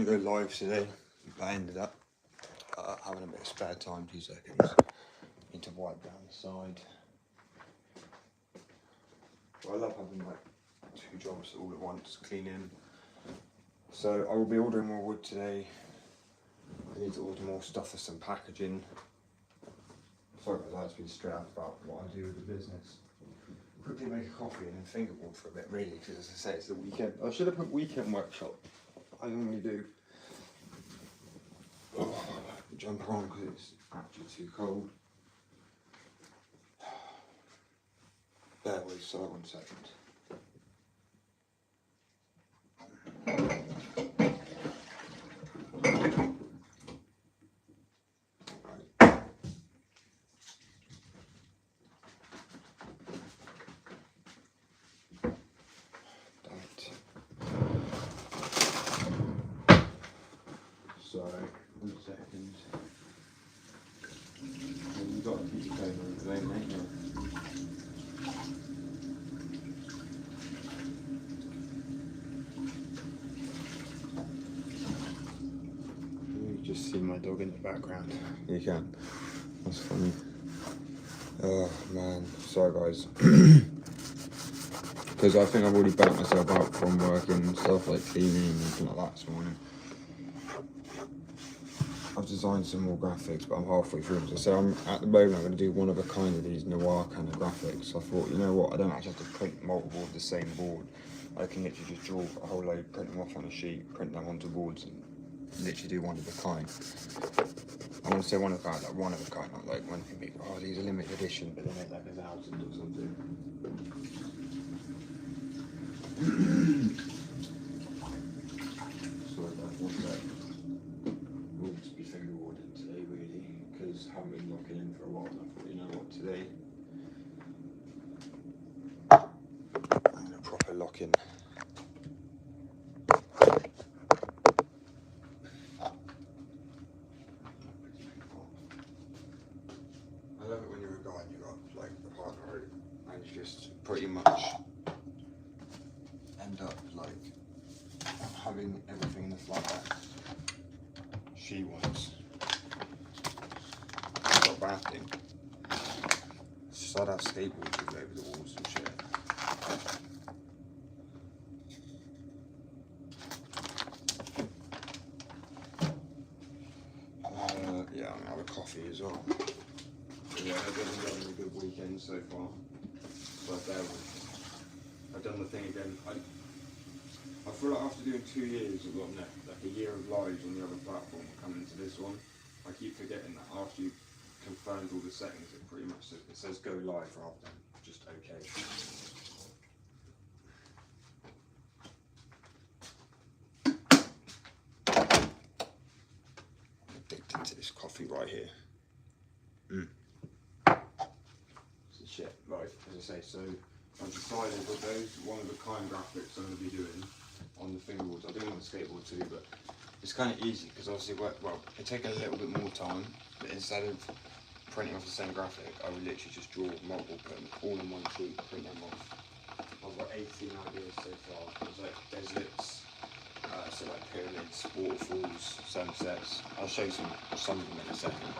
going to go live today. I ended up having a bit of spare time, 2 seconds. Need to wipe down the side. But I love having like 2 jobs all at once, cleaning. So I will be ordering more wood today. I need to order more stuff for some packaging. Sorry guys, I have to be straight up about what I do with the business. Quickly make a coffee and then fingerboard for a bit really, because as I say, it's the weekend. I should have put weekend workshop. I normally do. Oh, jumper on because it's actually too cold. Bear with, sorry, 1 second. Sorry, 1 second. You've got to keep going with the lane, ain't you? You just see my dog in the background. You can. That's funny. Oh man, sorry guys. Because I think I've already burnt myself out from working and stuff like cleaning and everything like that this morning. I've designed some more graphics, but I'm halfway through. So I'm at the moment I'm going to do one of a kind of these noir kind of graphics. I thought, you know what, I don't actually have to print multiple of the same board. I can literally just draw a whole load, print them off on a sheet, print them onto boards, and literally do one of a kind. I want to say one of a kind, like one of a kind, not like when people, oh, these are limited edition, but they make like 1,000 or something. Sorry about 1 sec. We'll just be fingerboarding today really, because I haven't been locking in for a while, and I thought, you know what, today I'm going to proper lock in. I love it when you're a guy and you got like the partner and you just pretty much end up like having everything in the flat that she wants. It's not a bad thing. It's just I'd have skateboards to go over the walls and shit. Yeah, I'm gonna have a coffee as well. But yeah, I've been having a good weekend so far. But I've done the thing again. I feel like after doing 2 years of like a year of lives on the other platform, coming to this one, I keep forgetting that after you've confirmed all the settings, it pretty much says go live rather than just okay. I'm addicted to this coffee right here. Shit, right, as I say, so I've decided with those one of a kind graphics I'm going to be doing on the fingerboards. I'll do them on the skateboard too, but it's kind of easy because obviously, well, it takes a little bit more time, but instead of printing off the same graphic, I would literally just draw multiple, put them all in one sheet, print them off. I've got 18 ideas so far. There's like deserts, so like pyramids, waterfalls, sunsets. I'll show you some of them in a second.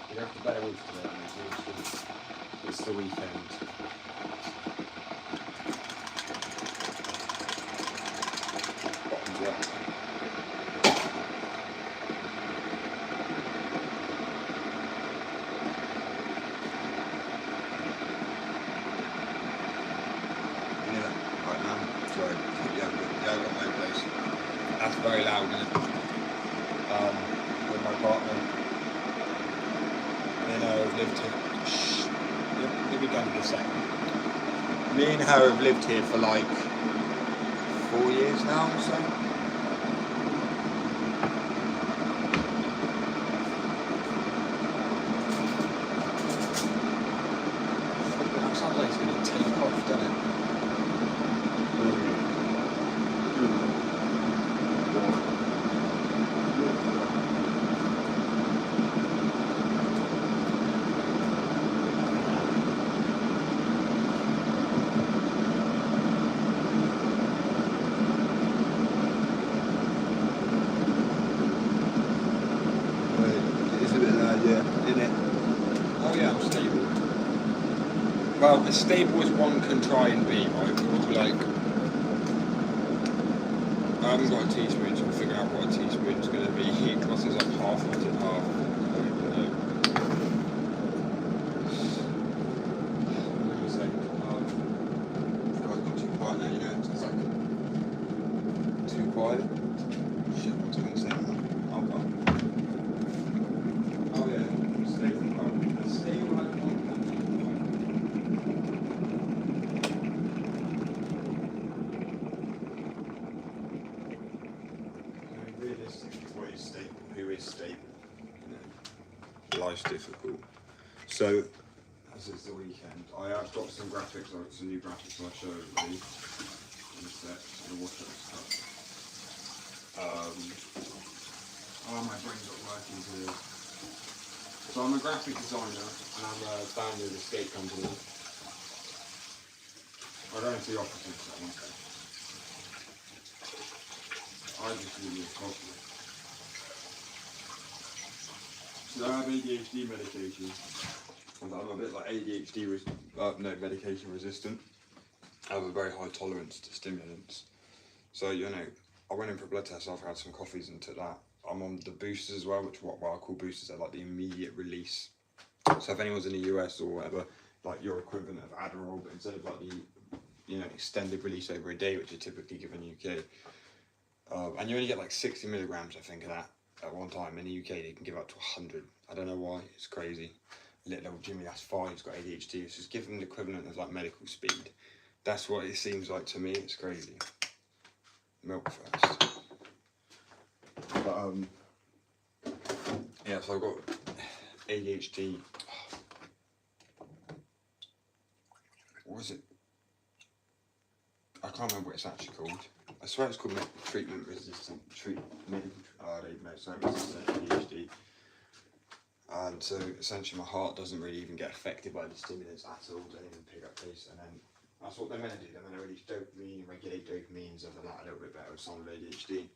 You have to bear with today, it's the weekend. Bottoms up. Yeah, right now. Sorry, yeah, I've got my place. That's very loud, isn't it? With my partner. I've lived here. Shh. You'll be done in a second. Me and her have lived here for like 4 years now or so. That sounds like it's going to take off, doesn't it? Well, as stable as one can try and be, right? We're all like, I haven't got a teaspoon, so we'll figure out what a teaspoon's going to be. What's this, like half? What's it, half? I don't even know. What was I saying? God, got too quiet now, you know? It's like too quiet. Shit, what was I going to say now? Oh yeah, stable. Stable like one can be. Realistically, what is stable? Who is stable? You know, life's difficult. So, as it's the weekend, I have got some graphics, like some new graphics I'll show everybody in a sec. I'm gonna watch that stuff. Oh, my brain's not working today. So I'm a graphic designer and I'm a founder of a skate company. I don't have the office in that one second. I just need a coffee. So I have ADHD medication. And I'm a bit like ADHD, medication resistant. I have a very high tolerance to stimulants. So, you know, I went in for a blood test after I had some coffees and took that. I'm on the boosters as well, which what I call boosters, they're like the immediate release. So if anyone's in the US or whatever, like your equivalent of Adderall, but instead of like the, you know, extended release over a day, which are typically given in the UK, and you only get like 60 milligrams, I think, of that at one time. In the UK, they can give up to 100. I don't know why, it's crazy. Little old Jimmy, that's fine, he's got ADHD. It's just give him the equivalent of like medical speed. That's what it seems like to me, it's crazy. Milk first. But, yeah, so I've got ADHD. What is it? I can't remember what it's actually called. I swear it's called treatment resistant ADHD. And so essentially my heart doesn't really even get affected by the stimulants at all, don't even pick up pace, and then that's what they're meant to do. They're meant to release dopamine, regulate dopamine, and stuff like that a little bit better with someone with ADHD.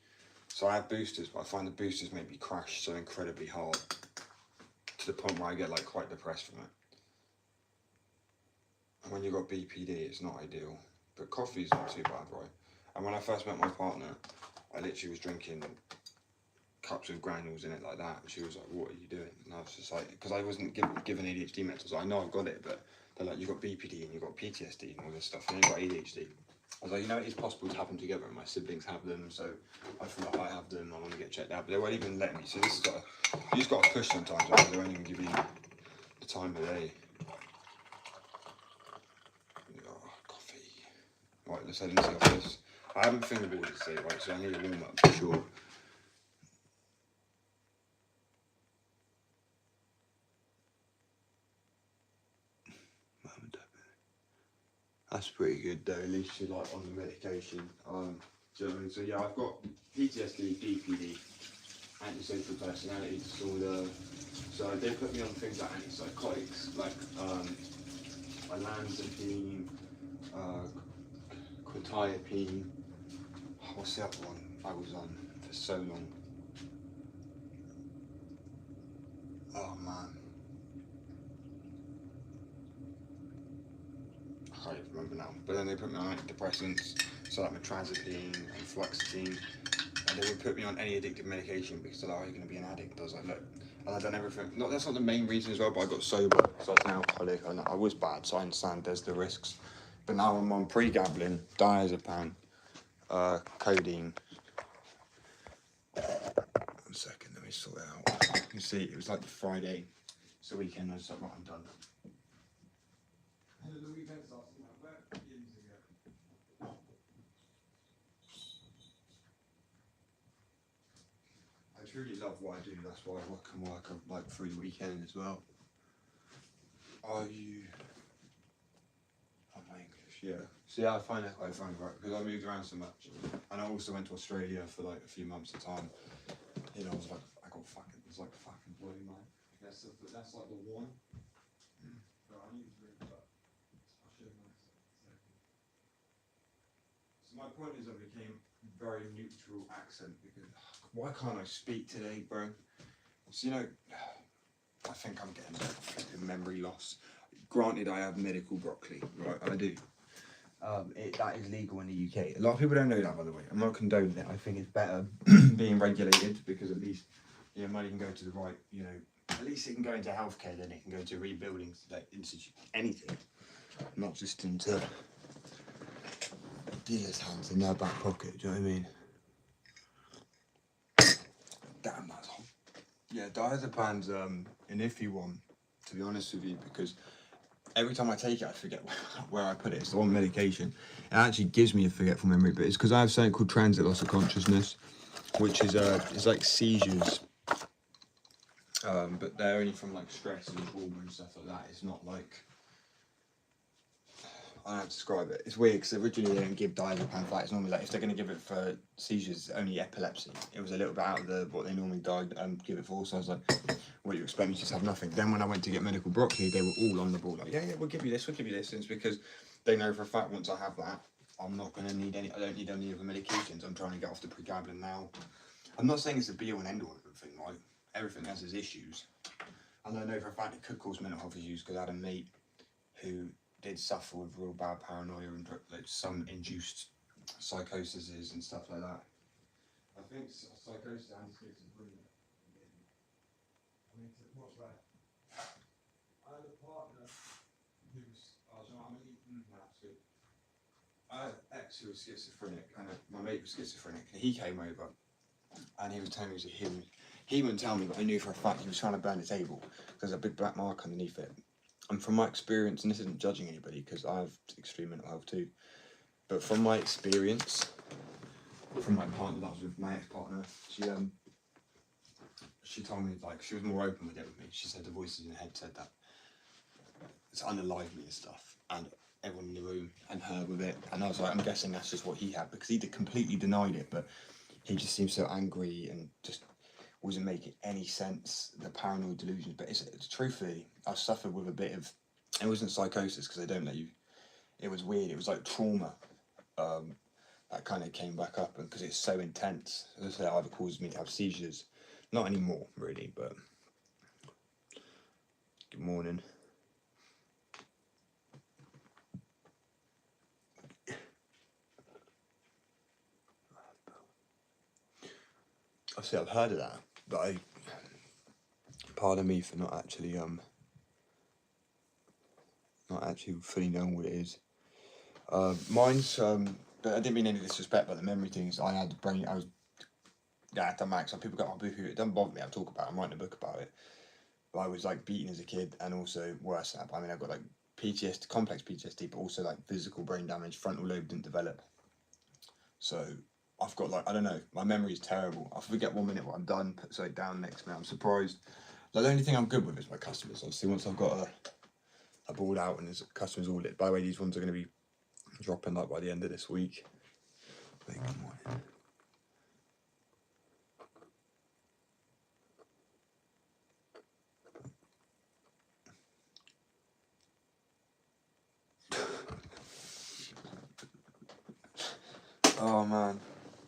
So I have boosters, but I find the boosters make me crash so incredibly hard to the point where I get like quite depressed from it. And when you've got BPD, it's not ideal. But coffee's not too bad, right? And when I first met my partner, I literally was drinking cups with granules in it like that. And she was like, "What are you doing?" And I was just like, because I wasn't given ADHD meds. I was like, "I know I've got it, but they're like, you've got BPD and you've got PTSD and all this stuff, and you've got ADHD." I was like, you know, it's possible to have them together, and my siblings have them, so I feel like I have them, I want to get checked out, but they won't even let me. So this has got you just got to push sometimes, right? They won't even give you the time of day. Oh, coffee. Right, let's head into the office. I haven't fingerboarded today, right, so I need a warm up for sure. That's pretty good though, at least you're like on the medication. Do you know what I mean? So yeah, I've got PTSD, DPD, antisocial personality disorder. So they put me on things like antipsychotics, like olanzapine, quetiapine. What's the other one I was on for so long? Oh man. I can't even remember now. But then they put me on antidepressants, so like metrazapine and fluoxetine. And they would put me on any addictive medication because they're like, "Oh, you're going to be an addict." I was like, "Look," and I've done everything. No, that's not the main reason as well, but I got sober, so I was an alcoholic, and I was bad, so I understand there's the risks. But now I'm on pregabalin, diazepam, codeine. 1 second, let me sort it out. You can see it was like the Friday, it's the weekend. I was like, right, I'm done. The weekend starts where begins again. I truly love what I do. That's why I can work like through the weekend as well. Are you? Oh, my English, yeah. So yeah, I find that quite fun, right? Because I moved around so much, and I also went to Australia for like a few months at a time. You know, I was like, I got fucking, it's like fucking bloody mind. That's like the one. But I need to drink that. I'll show you my second. So my point is I became very neutral accent because why can't I speak today, bro? So you know, I think I'm getting memory loss. granted, I have medical broccoli, right? I do. That is legal in the UK. A lot of people don't know that, by the way. I'm not condoning it. I think it's better being regulated because at least money can go to the right. At least it can go into healthcare, then it can go to rebuilding, like institute, anything, not just into dealers' hands in their back pocket. Do you know what I mean? Damn, that's hot. Yeah, diazepam's an iffy one, to be honest with you, because every time I take it, I forget where I put it. It's the one medication. It actually gives me a forgetful memory, but it's because I have something called transit loss of consciousness, which is it's like seizures, but they're only from like stress and trauma and stuff like that. It's not like, I don't know how to describe it. It's weird because originally they don't give diazepam for that. It's normally like if they're going to give it for seizures, only epilepsy. It was a little bit out of what they normally give it for. So I was like, what do you expect me to just have nothing? Then when I went to get medical broccoli, they were all on the ball like, yeah, we'll give you this, we'll give you this. And it's because they know for a fact once I have that, I'm not going to need any. I don't need any other medications. I'm trying to get off the pregabalin now. I'm not saying it's a be all and end all of everything, right? Everything has its issues, and I know for a fact it could cause mental health issues because I had a mate who did suffer with real bad paranoia and like some induced psychoses and stuff like that. I think psychosis and schizophrenia. I mean, what's that? I had a partner who was, that's good. I had an ex who was schizophrenic, and my mate was schizophrenic, and he came over, and he was telling me he wouldn't tell me, but I knew for a fact he was trying to burn the table. There's a big black mark underneath it. And from my experience, and this isn't judging anybody because I have extreme mental health too, but from my experience, from my partner that was with my ex-partner, she told me, like, she was more open with it with me. She said the voices in her head said that it's unalive me and stuff, and everyone in the room and her with it. And I was like, I'm guessing that's just what he had because he completely denied it, but he just seemed so angry and just wasn't making any sense, the paranoid delusions. But it's truthfully, I suffered with a bit of, it wasn't psychosis because they don't let you, it was weird, it was like trauma that kind of came back up, and because it's so intense, as I say, it either caused me to have seizures, not anymore really, but good morning. I see, I've heard of that, but pardon me for not actually fully knowing what it is. Mine's but I didn't mean any disrespect, but the memory things, I had brain, I was, at the max. Some people got my book, it doesn't bother me, I'll talk about it, I'm writing a book about it. But I was like beaten as a kid, and also worse than that. I mean, I've got like PTSD, complex PTSD, but also like physical brain damage, frontal lobe didn't develop. So I've got like, I don't know, my memory is terrible. I forget 1 minute what I've done, put something down next minute, I'm surprised. Like, the only thing I'm good with is my customers. Obviously, once I've got a board out and there's customers audit. By the way, these ones are going to be dropping like by the end of this week. Good morning. Oh man,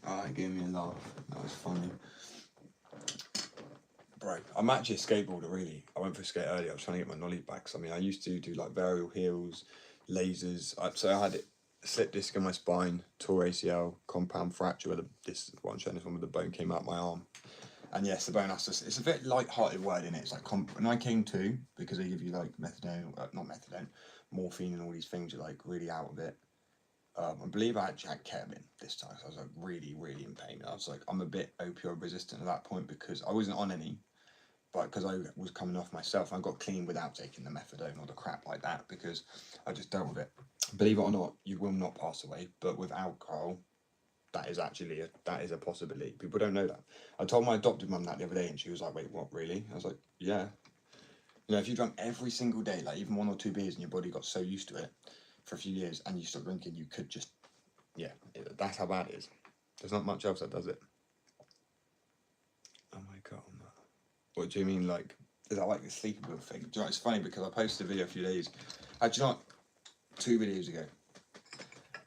that gave me a laugh. That was funny. Bro, I'm actually a skateboarder, really. I went for a skate earlier. I was trying to get my nollie back. So, I mean, I used to do like varial heels, lasers. So I had a slip disc in my spine, tore ACL, compound fracture where this one showing this one with the bone came out my arm. And yes, the bone aspect, it's a bit light-hearted word in it. It's like Nicaine 2, because they give you like methadone, not methadone, morphine and all these things. You're like really out of it. I believe I actually had ketamine this time, so I was like really, really in pain. I was like, I'm a bit opioid resistant at that point because I wasn't on any, but because I was coming off myself, I got clean without taking the methadone or the crap like that because I just dealt with it. Believe it or not, you will not pass away, but with alcohol, that is actually a possibility. People don't know that. I told my adopted mum that the other day, and she was like, "Wait, what? Really?" I was like, "Yeah." You know, if you drank every single day, like even 1 or 2 beers, and your body got so used to it for a few years, and you stop drinking, you could just, that's how bad it is. There's not much else that does it. Oh my god. What do you mean, like, is that like the sleepable thing? Do you know, it's funny because I posted a video a few days, actually not 2 videos ago,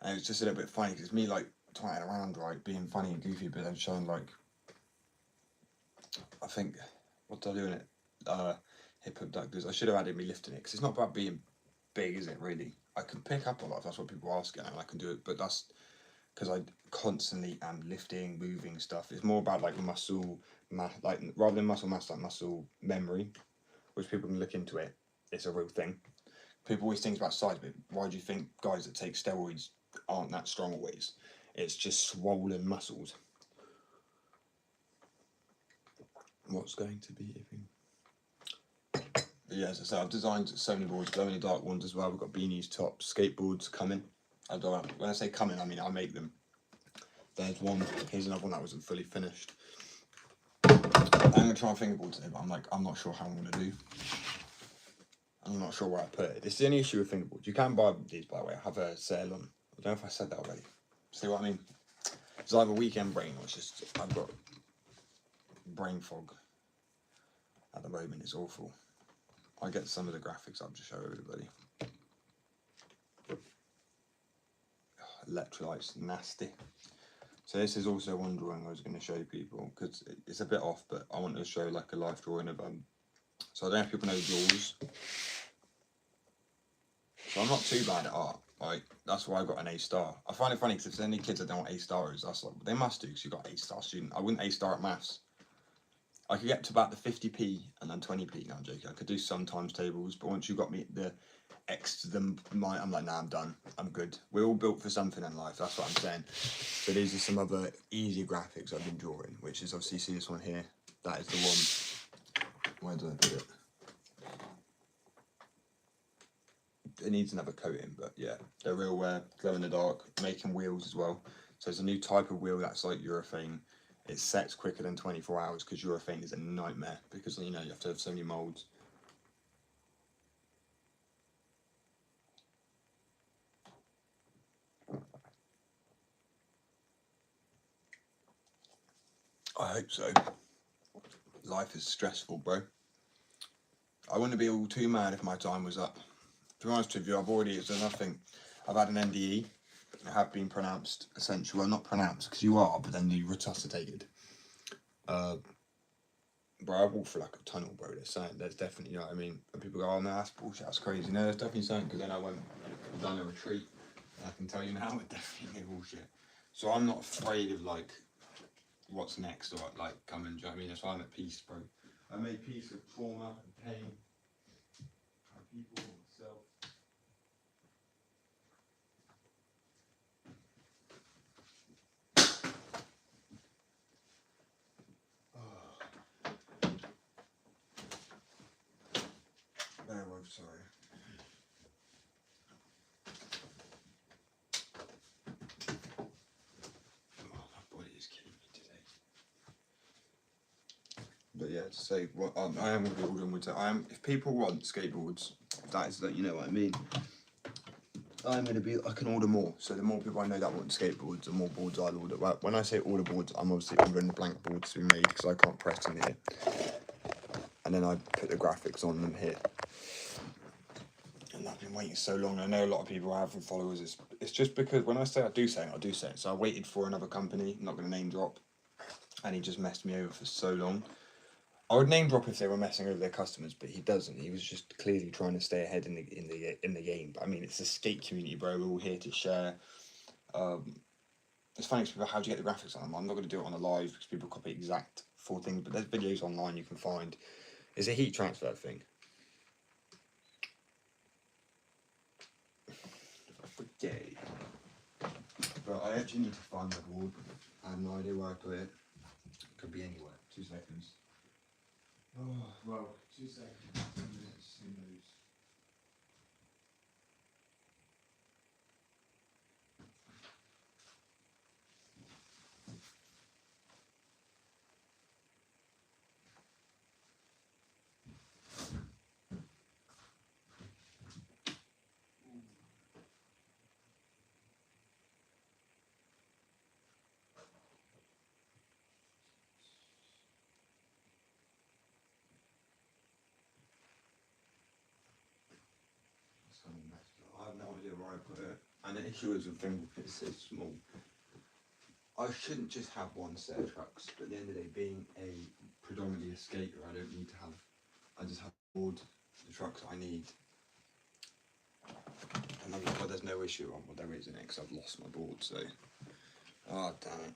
and it was just a little bit funny because it's me like twatting around, right, being funny and goofy, but then showing like, I think, what did I do in it? hip abductors. I should have added me lifting it, because it's not about being big, is it, really? I can pick up a lot, that's what people ask, and I can do it, but that's because I constantly am lifting, moving stuff. It's more about like muscle mass, like rather than muscle mass, like muscle memory, which people can look into it. It's a real thing. People always think about size, but why do you think guys that take steroids aren't that strong always? It's just swollen muscles. What's going to be if yeah, as I said, I've designed so many boards, glow in the dark ones as well. We've got beanies, tops, skateboards coming. When I say coming, I mean I make them. There's one. Here's another one that wasn't fully finished. I'm gonna try and fingerboard today, but I'm not sure how I'm gonna do. I'm not sure where I put it. This is the only issue with fingerboards. You can buy these, by the way. I have a sale on. I don't know if I said that already. See what I mean? It's either weekend brain or it's just I've got brain fog at the moment. It's awful. I get some of the graphics up to show everybody. Electrolytes, nasty. So this is also one drawing I was going to show people, because it's a bit off, but I want to show like a life drawing of so I don't know if people know Jaws. So I'm not too bad at art. Like, that's why I got an A star. I find it funny because if there's any kids that don't want A stars, that's like, they must do, because you got A star student. I wouldn't A star at maths. I could get to about the 50p and then 20p. No, I'm joking. I could do some times tables, but once you got me the X to the my, I'm like, nah, I'm done. I'm good. We're all built for something in life. That's what I'm saying. So these are some other easier graphics I've been drawing, which is obviously, see this one here. That is the one. Where do I put it? It needs another coating, but yeah, they're real glow in the dark, making wheels as well. So it's a new type of wheel that's like urethane. It sets quicker than 24 hours because urethane is a nightmare, because you know you have to have so many molds. I hope so. Life is stressful, bro. I wouldn't be all too mad if my time was up. To be honest with you, there's nothing. I've had an NDE. I have been pronounced essential. Well, not pronounced because you are, but then you resuscitated. Bro, I walked through like a tunnel, bro. There's definitely, you know what I mean? And people go, oh no, that's bullshit, that's crazy. No, there's definitely something, because then I went and done a retreat. And I can tell you now, it's definitely bullshit. So I'm not afraid of like what's next or like coming, do you know what I mean? That's why I'm at peace, bro. I made peace with trauma and pain. People, myself. Very well, sorry. Oh, my body is killing me today. But yeah, to say what I am going to be ordering with it. If people want skateboards, that is that, you know what I mean. I'm going to be. I can order more. So the more people I know that want skateboards, the more boards I'll order. Well, when I say order boards, I'm obviously ordering the blank boards to be made, because I can't press them here. And then I put the graphics on them here. And I've been waiting so long. I know a lot of people have followers. It's just because when I say I do say it. So I waited for another company. I'm not going to name drop. And he just messed me over for so long. I would name drop if they were messing over their customers, but he doesn't. He was just clearly trying to stay ahead in the game. But I mean, it's a skate community, bro. We're all here to share. It's funny, people, how do you get the graphics on them? I'm not going to do it on a live because people copy exact full things, but there's videos online you can find. It's a heat transfer thing. Okay. But I actually need to find my board. I have no idea where I put it. It could be anywhere. 2 seconds. Oh, well, 2 seconds. 2 minutes. Who knows? I have no idea where I put it. And the issue is with fingerprint, it's so small. I shouldn't just have one set of trucks, but at the end of the day, being predominantly a skater, I don't need to have. I just have board, the trucks I need. And well, there's no issue on what there is in it because I've lost my board, so. Oh, damn it.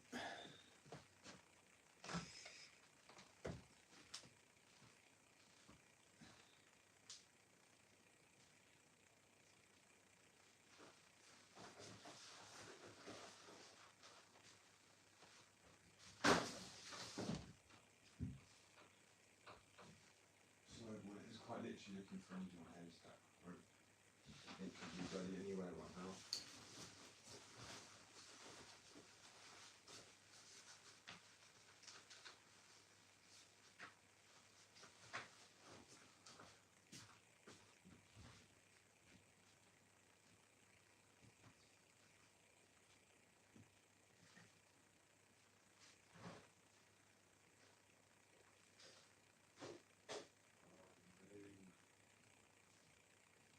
So, well, it's quite literally looking for anything on haystack. It could be bloody anywhere right now.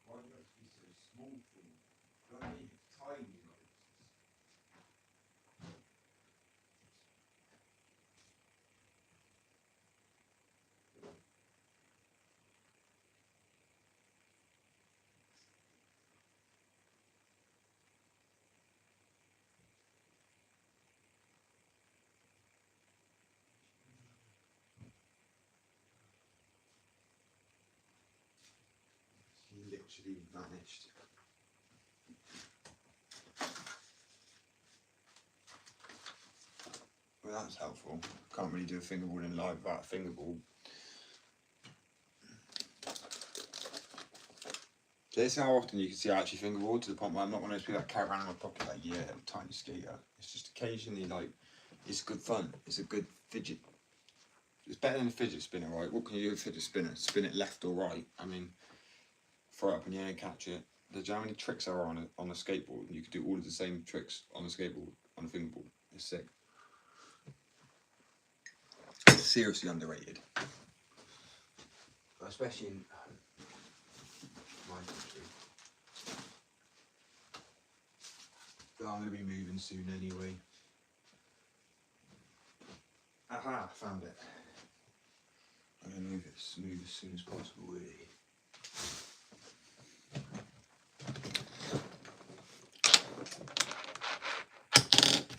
Why do you have to be so small for me? You know what I mean? It's tiny, like. He literally vanished. Well, that's helpful. Can't really do a fingerboard in live without a fingerboard. So this is how often you can see I actually fingerboard, to the point where I'm not one of those people that carry around in my pocket like, yeah, I'm a tiny skater. It's just occasionally like, it's good fun. It's a good fidget. It's better than a fidget spinner, right? What can you do with a fidget spinner? Spin it left or right. I mean, throw it up in the air and catch it. There's how many tricks there are on a skateboard, and you could do all of the same tricks on a skateboard, on a fingerboard. It's sick. It's seriously underrated. Especially in my country. But I'm going to be moving soon anyway. Aha, found it. I'm going to move it smooth as soon as possible, really.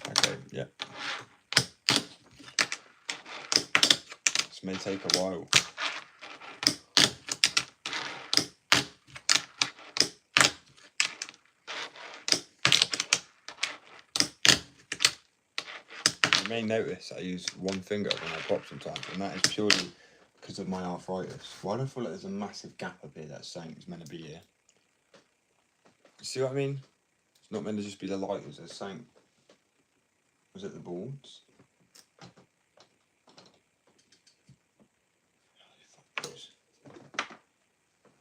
Okay, yeah. This may take a while. You may notice I use one finger when I pop sometimes, and that is purely because of my arthritis. Why do I feel like there's a massive gap up here that's saying it's meant to be here? You see what I mean? It's not meant to just be the lighters, there's something. Was it the boards?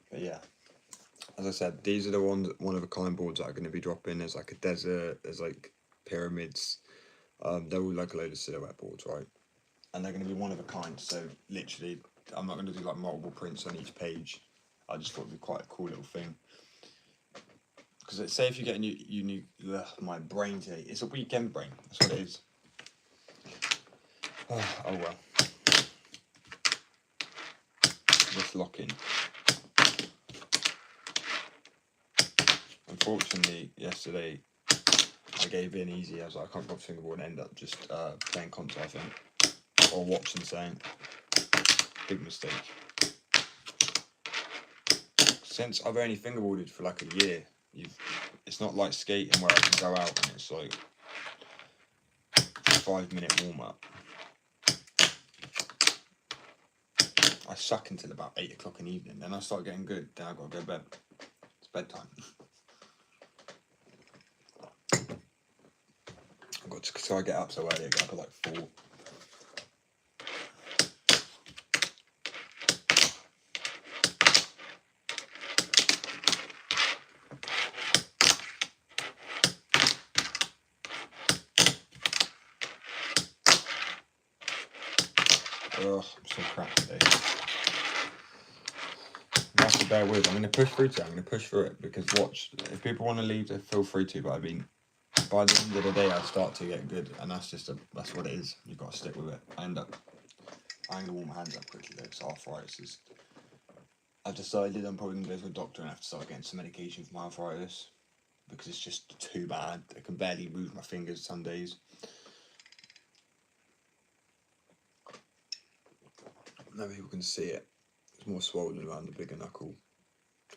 But yeah, as I said, these are the ones, one of a kind boards that are going to be dropping. There's like a desert, there's like pyramids. They're all like a load of silhouette boards, right? And they're going to be one of a kind. So literally, I'm not going to do like multiple prints on each page. I just thought it'd be quite a cool little thing. Because say if you get a new, my brain today, it's a weekend brain. That's what it is. Oh well. Just locking. Unfortunately, yesterday I gave in easy. I was like, I can't pop fingerboard and end up just playing console, I think, or watching something. Big mistake. Since I've only fingerboarded for like a year, it's not like skating where I can go out and it's like a 5-minute warm up. I suck until about 8 o'clock in the evening, then I start getting good, then I've got to go to bed. It's bedtime. I've got to try to get up so early, I get up at like 4. Ugh, I'm so crap today. You have to bear with. I'm going to push through today. I'm going to push through it because watch, if people want to leave, they feel free to. But I mean, by the end of the day, I start to get good, and that's what it is. You've got to stick with it. I'm going to warm my hands up quickly though, because arthritis is I've decided I'm probably going to go to a doctor and have to start getting some medication for my arthritis, because it's just too bad. I can barely move my fingers some days. No people can see it. It's more swollen around the bigger knuckle,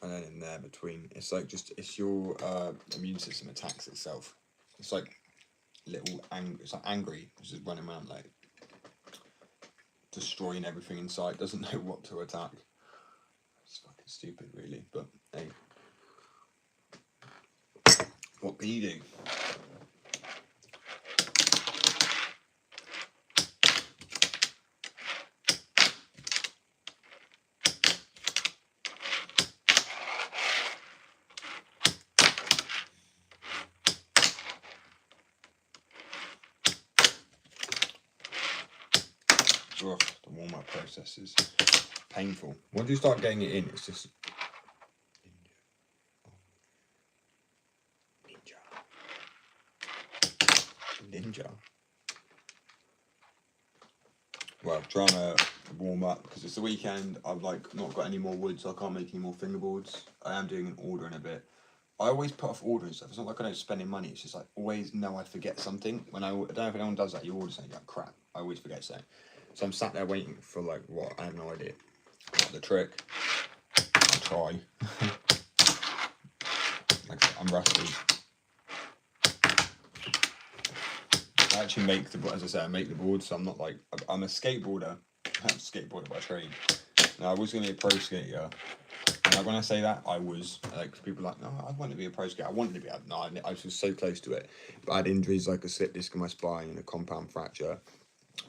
and then in there between. It's like it's your immune system attacks itself. It's like it's like angry. It's just running around like destroying everything in sight. Doesn't know what to attack. It's fucking stupid, really. But hey, what can you do? Ugh, the warm-up process is painful. Once you start getting it in, it's just ninja. Well, trying to warm up because it's the weekend. I've like not got any more wood, so I can't make any more fingerboards. I am doing an order in a bit. I always put off ordering stuff. It's not like I don't spend any money. It's just like always know I forget something. When I don't know if anyone does that. You order something, you're like crap. I always forget something. So I'm sat there waiting for like what? I have no idea. Not the trick. I'll try. Like I said, I'm rusty. I actually make as I say, I make the boards, so I'm not like, I'm a skateboarder. I'm a skateboarder by trade. Now, I was going to be a pro skater, and like when I say that, I was, like, people are like, no, I want to be a pro skater. I wanted to be, no, I was so close to it. But I had injuries like a slip disc in my spine and a compound fracture.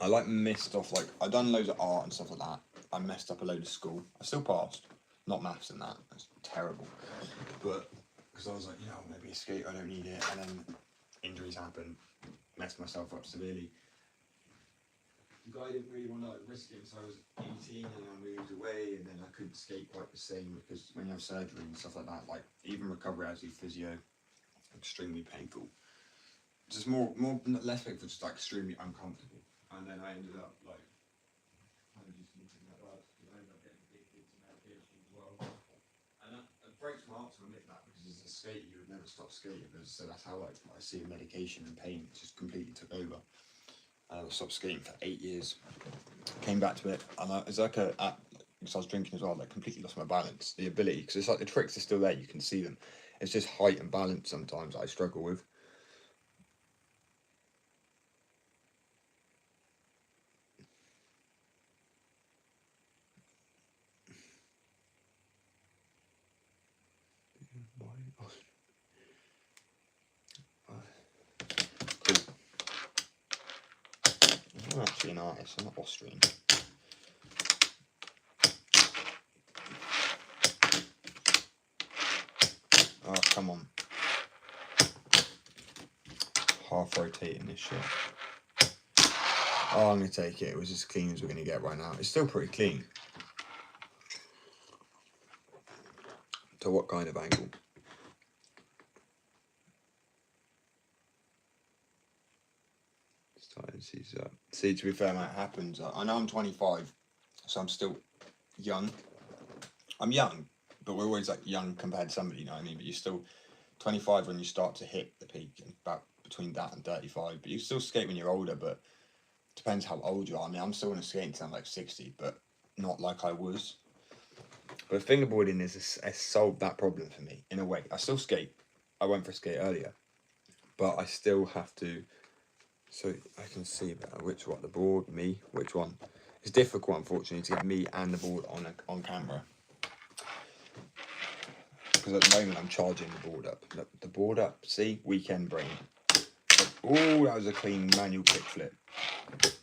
I like missed off, like, I've done loads of art and stuff like that. I messed up a load of school. I still passed. Not maths and that. That's terrible. But, because I was like, I want to be a skater, I don't need it. And then injuries happen. Messed myself up severely. The guy didn't really want to risk it, so I was 18 and I moved away, and then I couldn't skate quite the same because when you have surgery and stuff like that, like even recovery as a physio, extremely painful. Just less painful, just like extremely uncomfortable. And then I ended up like kind of just looking at that because I ended up getting addicted to medication as well. And it breaks my heart to admit that because as a skater you would never stop skating, so that's how like I see medication and pain just completely took over. I stopped skating for 8 years. Came back to it, and it's like because I was drinking as well, like completely lost my balance, the ability, because it's like the tricks are still there, you can see them. It's just height and balance sometimes I struggle with. Cool. I'm actually an artist, I'm not Austrian. Oh, come on. Half rotating this shit. Oh, I'm going to take it. It was as clean as we're going to get right now. It's still pretty clean. To what kind of angle? See, to be fair, when it happens, I know I'm 25, so I'm still young. I'm young, but we're always like young compared to somebody, you know what I mean? But you're still 25 when you start to hit the peak, and about between that and 35. But you still skate when you're older, but it depends how old you are. I mean, I'm still going to skate until I'm like 60, but not like I was. But fingerboarding has solved that problem for me, in a way. I still skate. I went for a skate earlier, but I still have to... So I can see better which one, the board, me, which one. It's difficult, unfortunately, to get me and the board on camera. Because at the moment I'm charging the board up. Look, the board up, see? Weekend brain. Oh, that was a clean manual kickflip.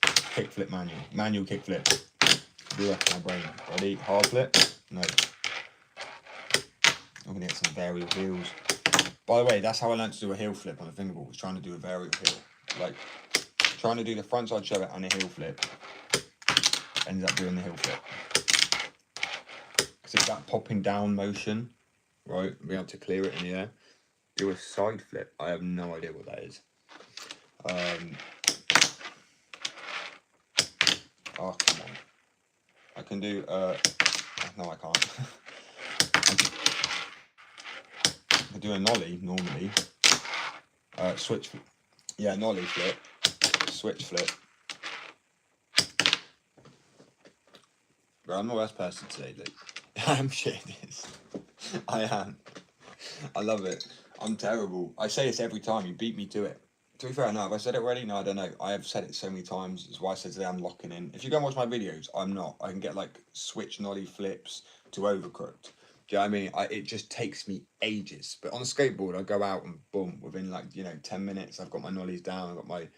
Kickflip manual. Manual kickflip. Do that to my brain. Ready? Hard flip? No. I'm going to get some varial heels. By the way, that's how I learned to do a heel flip on a fingerboard, was trying to do a varial heel. Like, trying to do the front side shove it and a heel flip. Ended up doing the heel flip. Because it's that popping down motion, right? Being able to clear it in the air. Do a side flip. I have no idea what that is. Oh, come on. I can do, no I can't. do a nollie normally, switch, yeah, nollie flip, switch flip. Bro, I'm not the best person today, Luke. I'm shit at this. I am. I love it. I'm terrible. I say this every time. You beat me to it. To be fair, no, have I said it already? No, I don't know. I have said it so many times. That's why I said today I'm locking in. If you go and watch my videos, I'm not. I can get like switch nollie flips to overcooked. Do you know what I mean? It just takes me ages. But on a skateboard, I go out and boom, within like, 10 minutes, I've got my nollies down. I've got my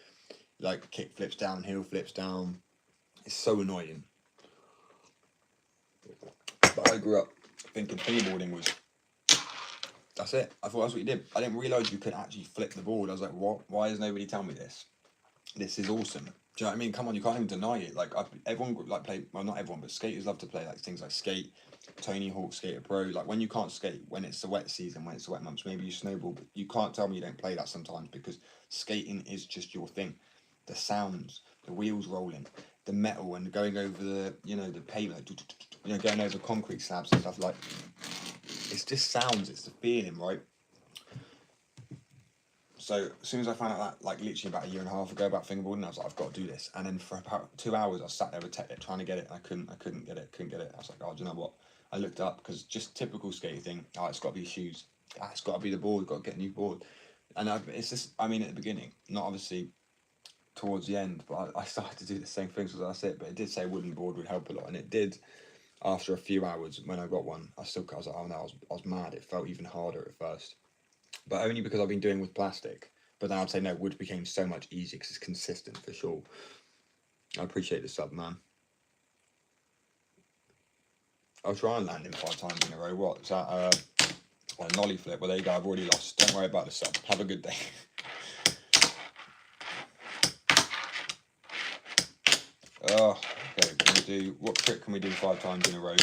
like kick flips down, heel flips down. It's so annoying. But I grew up thinking fingerboarding was, that's it. I thought that's what you did. I didn't realise you could actually flip the board. I was like, what? Why has nobody told me this? This is awesome. Do you know what I mean? Come on, you can't even deny it. Like, everyone like play, well, not everyone, but skaters love to play like things like skate, Tony Hawk, Skater Pro. Like when you can't skate, when it's the wet season, when it's the wet months, maybe you snowball, but you can't tell me you don't play that sometimes because skating is just your thing. The sounds, the wheels rolling, the metal, and going over the, the pavement, going over concrete slabs and stuff like. It's just sounds. It's the feeling, right? So as soon as I found out that, like literally about a year and a half ago about fingerboarding, I was like, I've got to do this. And then for about 2 hours, I sat there with Tech trying to get it. And I couldn't get it. I was like, oh, do you know what? I looked up because just typical skating thing. Oh, it's got to be shoes. It's got to be the board. Got to get a new board. And it's just, I mean, at the beginning, not obviously towards the end, but I started to do the same things as that's it. But it did say wooden board would help a lot, and it did. After a few hours, when I got one, I was like, oh no, I was mad. It felt even harder at first, but only because I've been doing with plastic. But then I'd say no, wood became so much easier because it's consistent for sure. I appreciate the sub, man. I'll try and land him 5 times in a row. What is that? A nollie flip. Well, there you go. I've already lost. Don't worry about the sub. Have a good day. Oh, okay. What trick can we do 5 times in a row?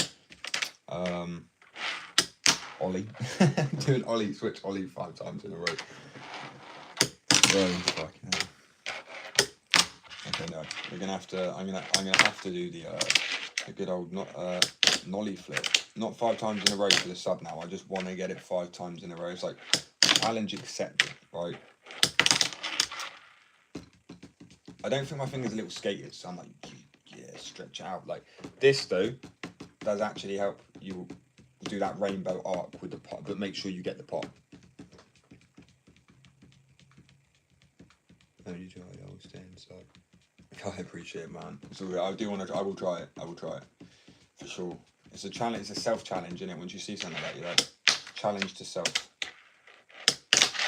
Ollie. Do an ollie, switch ollie 5 times in a row. Fucking hell. Okay, no, we're gonna have to. I'm gonna have to do the good old nollie flip. Not 5 times in a row for the sub now. I just want to get it 5 times in a row. It's like challenge accepted, right? I don't think my fingers are little skaters, so I'm like, yeah, stretch out. Like this though does actually help you do that rainbow arc with the pot, but make sure you get the pot. Only try it, I'll stay inside. I appreciate it, man. So I will try it. I will try it for sure. It's a challenge. It's a self-challenge, isn't it? Once you see something like that, you're like, challenge to self.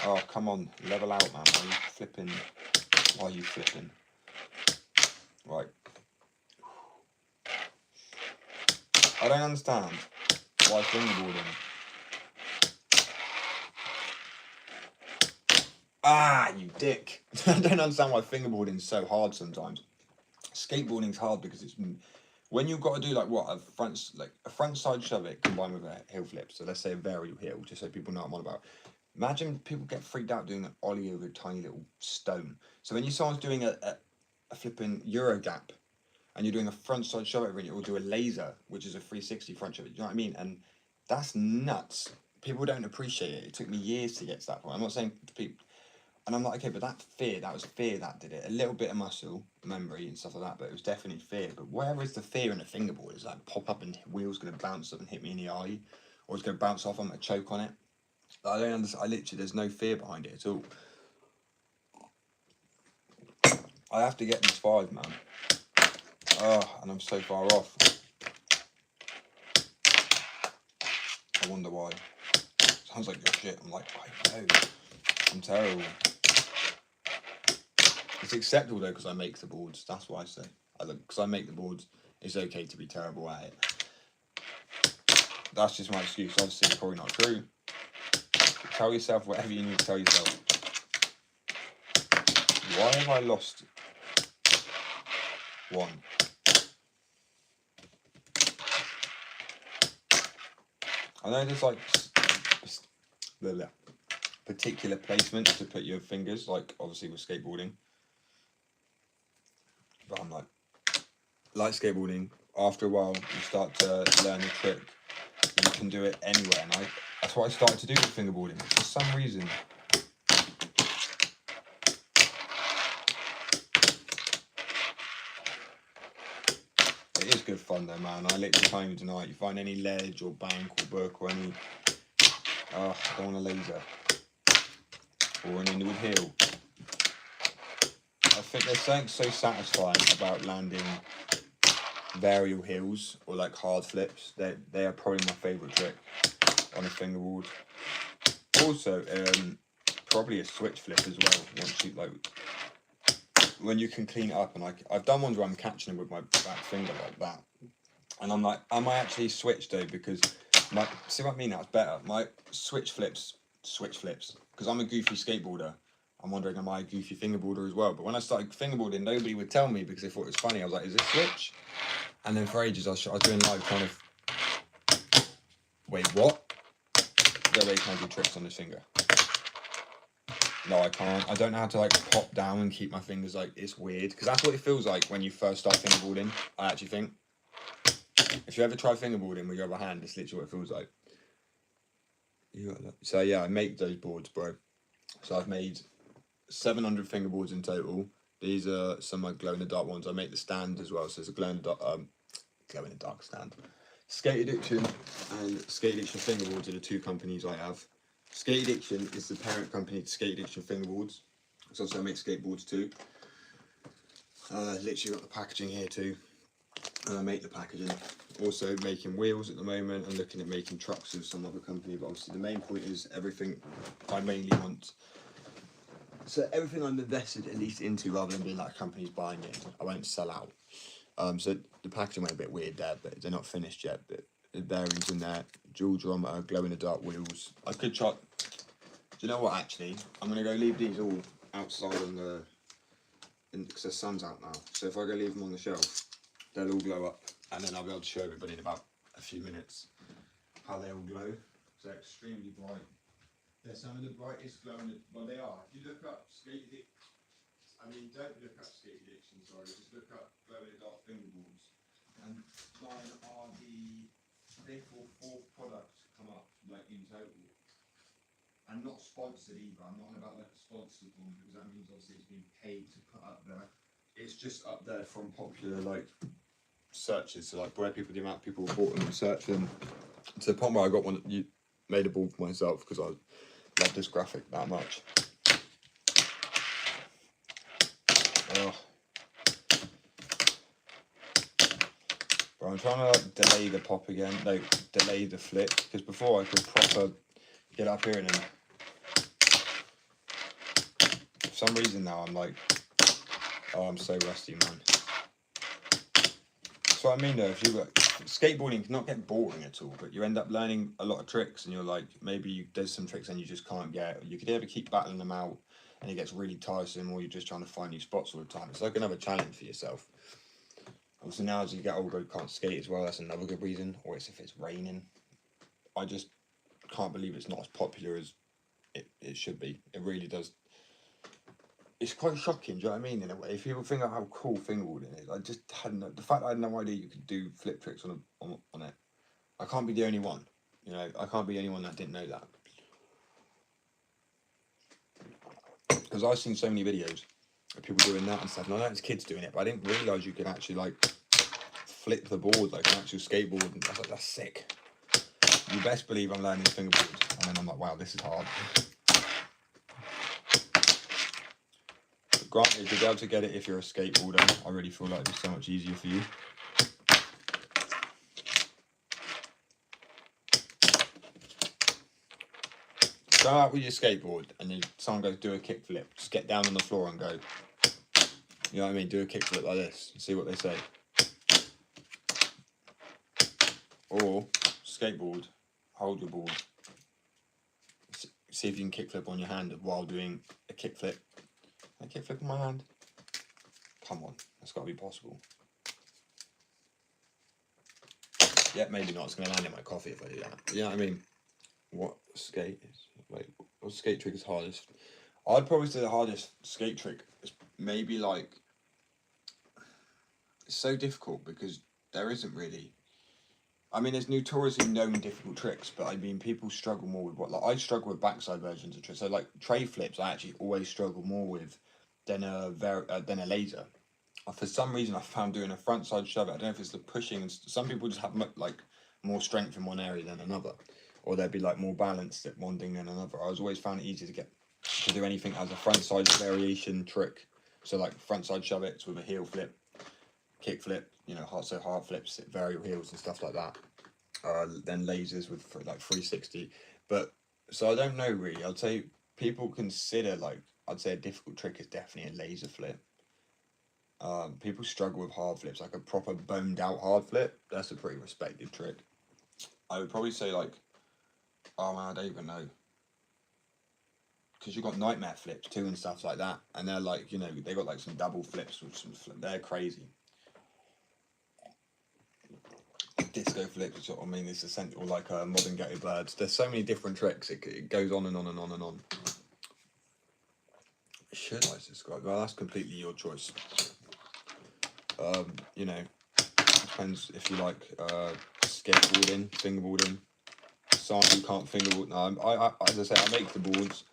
Oh, come on, level out, man. Why are you flipping? Right. I don't understand why fingerboarding. Ah, you dick. I don't understand why fingerboarding's so hard sometimes. Skateboarding's hard because it's when you've got to do like what a front side shove it combined with a heel flip. So let's say a variable heel, just so people know what I'm on about. Imagine people get freaked out doing an ollie over a tiny little stone. So when someone's doing a flipping Euro gap, and you're doing a front side shove over, and you'll do a laser, which is a 360 front shove. You know what I mean? And that's nuts. People don't appreciate it. It took me years to get to that point. I'm not saying to people. And I'm like, okay, but that was fear that did it. A little bit of muscle memory and stuff like that, but it was definitely fear. But where is the fear in a fingerboard? Is like pop up and wheel's going to bounce up and hit me in the eye, or it's going to bounce off, I'm going to choke on it. I don't understand. There's no fear behind it at all. I have to get these 5, man. Oh, and I'm so far off. I wonder why. Sounds like your shit. I'm like, I know. I'm terrible. It's acceptable though because I make the boards. That's what I say. Because I make the boards, it's okay to be terrible at it. That's just my excuse. Obviously, it's probably not true. Tell yourself whatever you need to tell yourself. Why have I lost 1? I know there's like particular placements to put your fingers, like obviously with skateboarding. But I'm like skateboarding, after a while you start to learn the trick. You can do it anywhere, and That's what I started to do with fingerboarding. For some reason. It is good fun though, man. I literally can't even deny it. You find any ledge or bank or book or any... I don't want a laser. Or an inward heel. I think there's something so satisfying about landing varial heels or like hard flips. They are probably my favourite trick on a fingerboard. Also, probably a switch flip as well. Once you like, when you can clean it up, and I've done ones where I'm catching them with my back finger like that, and I'm like, am I actually switch though? Because see what I mean? That's better. My switch flips, because I'm a goofy skateboarder. I'm wondering, am I a goofy fingerboarder as well? But when I started fingerboarding, nobody would tell me because they thought it was funny. I was like, is this switch? And then for ages, I was doing live kind of, wait, what? No way can I do tricks on this finger. No, I can't. I don't know how to like pop down and keep my fingers like, it's weird. Because that's what it feels like when you first start fingerboarding, I actually think. If you ever try fingerboarding with your other hand, it's literally what it feels like. So yeah, I make those boards, bro. So I've made 700 fingerboards in total. These are some of my glow-in-the-dark ones. I make the stand as well, so it's a glow-in-the-dark stand. Skate Addiction and Skate Addiction Fingerboards are the two companies I have. Skate Addiction is the parent company to Skate Addiction Fingerboards. So also I make skateboards too. Literally got the packaging here too. And I make the packaging. Also making wheels at the moment and looking at making trucks with some other company. But obviously the main point is everything I mainly want. So everything I'm invested at least into, rather than being like companies buying it, I won't sell out. So the packaging went a bit weird there, but they're not finished yet. But it varies in there. Dual geometer, glow-in-the-dark wheels. I could try. Do you know what? Actually, I'm gonna go leave these all outside on the, because the sun's out now. So if I go leave them on the shelf, they'll all glow up, and then I'll be able to show everybody in about a few minutes how they all glow. So they're extremely bright. They're some of the brightest glowing. Well, they are. If you look up Skate Addiction, don't look up Skate Addiction. Sorry, just look up glow-in-the-dark fingerboards, and mine are the fifth or fourth product to come up, like in total. And not sponsored either. I'm not on about like a sponsored one, because that means obviously it's been paid to put up there. It's just up there from popular like searches, so like where people, the amount of people bought them and searched them, to the point where I got one. You made a board for myself because I love this graphic that much. But I'm trying to like delay the pop again, no, delay the flip, because before I could proper get up here and then for some reason now I'm like, oh, I'm so rusty, man. That's what I mean though, if you look, skateboarding cannot get boring at all, but you end up learning a lot of tricks, and you're like, maybe there's some tricks and you just can't get, or you could either keep battling them out and it gets really tiresome, or you're just trying to find new spots all the time. It's like another challenge for yourself. Obviously now as you get older you can't skate as well, that's another good reason, or it's if it's raining. I just can't believe it's not as popular as it should be. It really does. It's quite shocking, do you know what I mean, in a way? If people think of how cool fingerboarding is, I just had no, the fact that I had no idea you could do flip tricks on it. I can't be the only one, you know, I can't be the only one that didn't know that. Because I've seen so many videos of people doing that and stuff, and I know it's kids doing it, but I didn't realise you could actually like flip the board like an actual skateboard, and that's sick. You best believe I'm learning fingerboard, and then I'm like, wow, this is hard. But granted, you'll be able to get it if you're a skateboarder. I really feel like it's so much easier for you. Go out with your skateboard and then someone goes do a kickflip. Just get down on the floor and go. You know what I mean? Do a kickflip like this and see what they say. Or skateboard, hold your board. See if you can kickflip on your hand while doing a kickflip. A kickflip on my hand? Come on, that's got to be possible. Yeah, maybe not. It's going to land in my coffee if I do that. You know what I mean? What skate is? Wait, what skate trick is hardest? I'd probably say the hardest skate trick is maybe like, it's so difficult because there isn't really, I mean, there's notoriously known difficult tricks, but I mean, people struggle more with what, like, I struggle with backside versions of tricks. So, like, tray flips, I actually always struggle more with than a laser. For some reason, I found doing a front side shove it. I don't know if it's the pushing. And some people just have like more strength in one area than another, or they'd be like more balanced at one thing than another. I was always found it easier to do anything as a front side variation trick. So like front side shove it with a heel flip, kick flip, you know, hard flips, variable heels and stuff like that. Then lasers with like 360. But so I don't know really. I'd say people consider like I'd say a difficult trick is definitely a laser flip. People struggle with hard flips, like a proper boned out hard flip. That's a pretty respected trick. I would probably say like, oh man, I don't even know. Because you've got nightmare flips too and stuff like that. And they're like, you know, they got like some double flips with some they're crazy. Disco flips, I mean, it's essential like modern ghetto birds. There's so many different tricks, it goes on and on and on and on. Should I describe? Well, that's completely your choice. You know, depends if you like skateboarding, fingerboarding. Some you can't fingerboard. No, I as I say, I make the boards.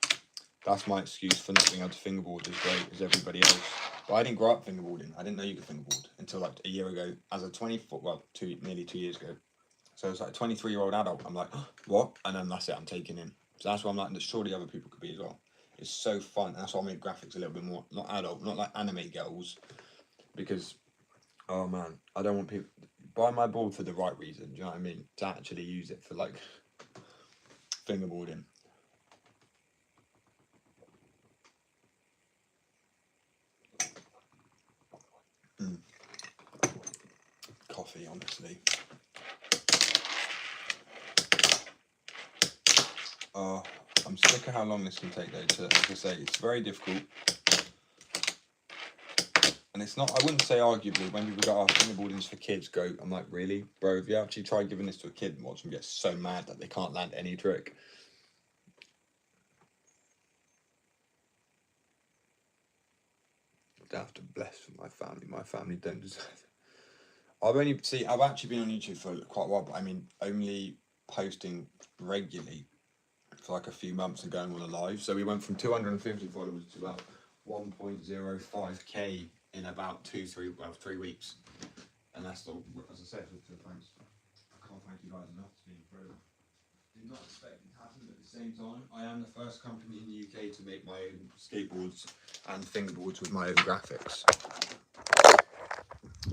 That's my excuse for not being able to fingerboard as great as everybody else. But I didn't grow up fingerboarding. I didn't know you could fingerboard until like a year ago. As a nearly 2 years ago. So it's like a 23-year-old adult. I'm like, oh, what? And then that's it. I'm taking in. So that's why I'm like, surely other people could be as well. It's so fun. That's why I make graphics a little bit more, not adult, not like anime girls, because oh man, I don't want people buy my board for the right reason. Do you know what I mean? To actually use it for like fingerboarding. Coffee, honestly. I'm sick of how long this can take though. As I say, it's very difficult. And it's not, I wouldn't say arguably, when people go, oh, fingerboarding's for kids, I'm like, really? Bro, if you actually try giving this to a kid and watch them get so mad that they can't land any trick. I have to bless for my family. My family don't deserve it. I've actually been on YouTube for quite a while, but I mean, only posting regularly for like a few months and going on a live. So we went from 250 followers to about 1.05k in about 3 weeks. And that's the, as I said, thanks. I can't thank you guys enough. It's been incredible. Did not expect it to happen, but at the same time, I am the first company in the UK to make my own skateboards and fingerboards with my own graphics.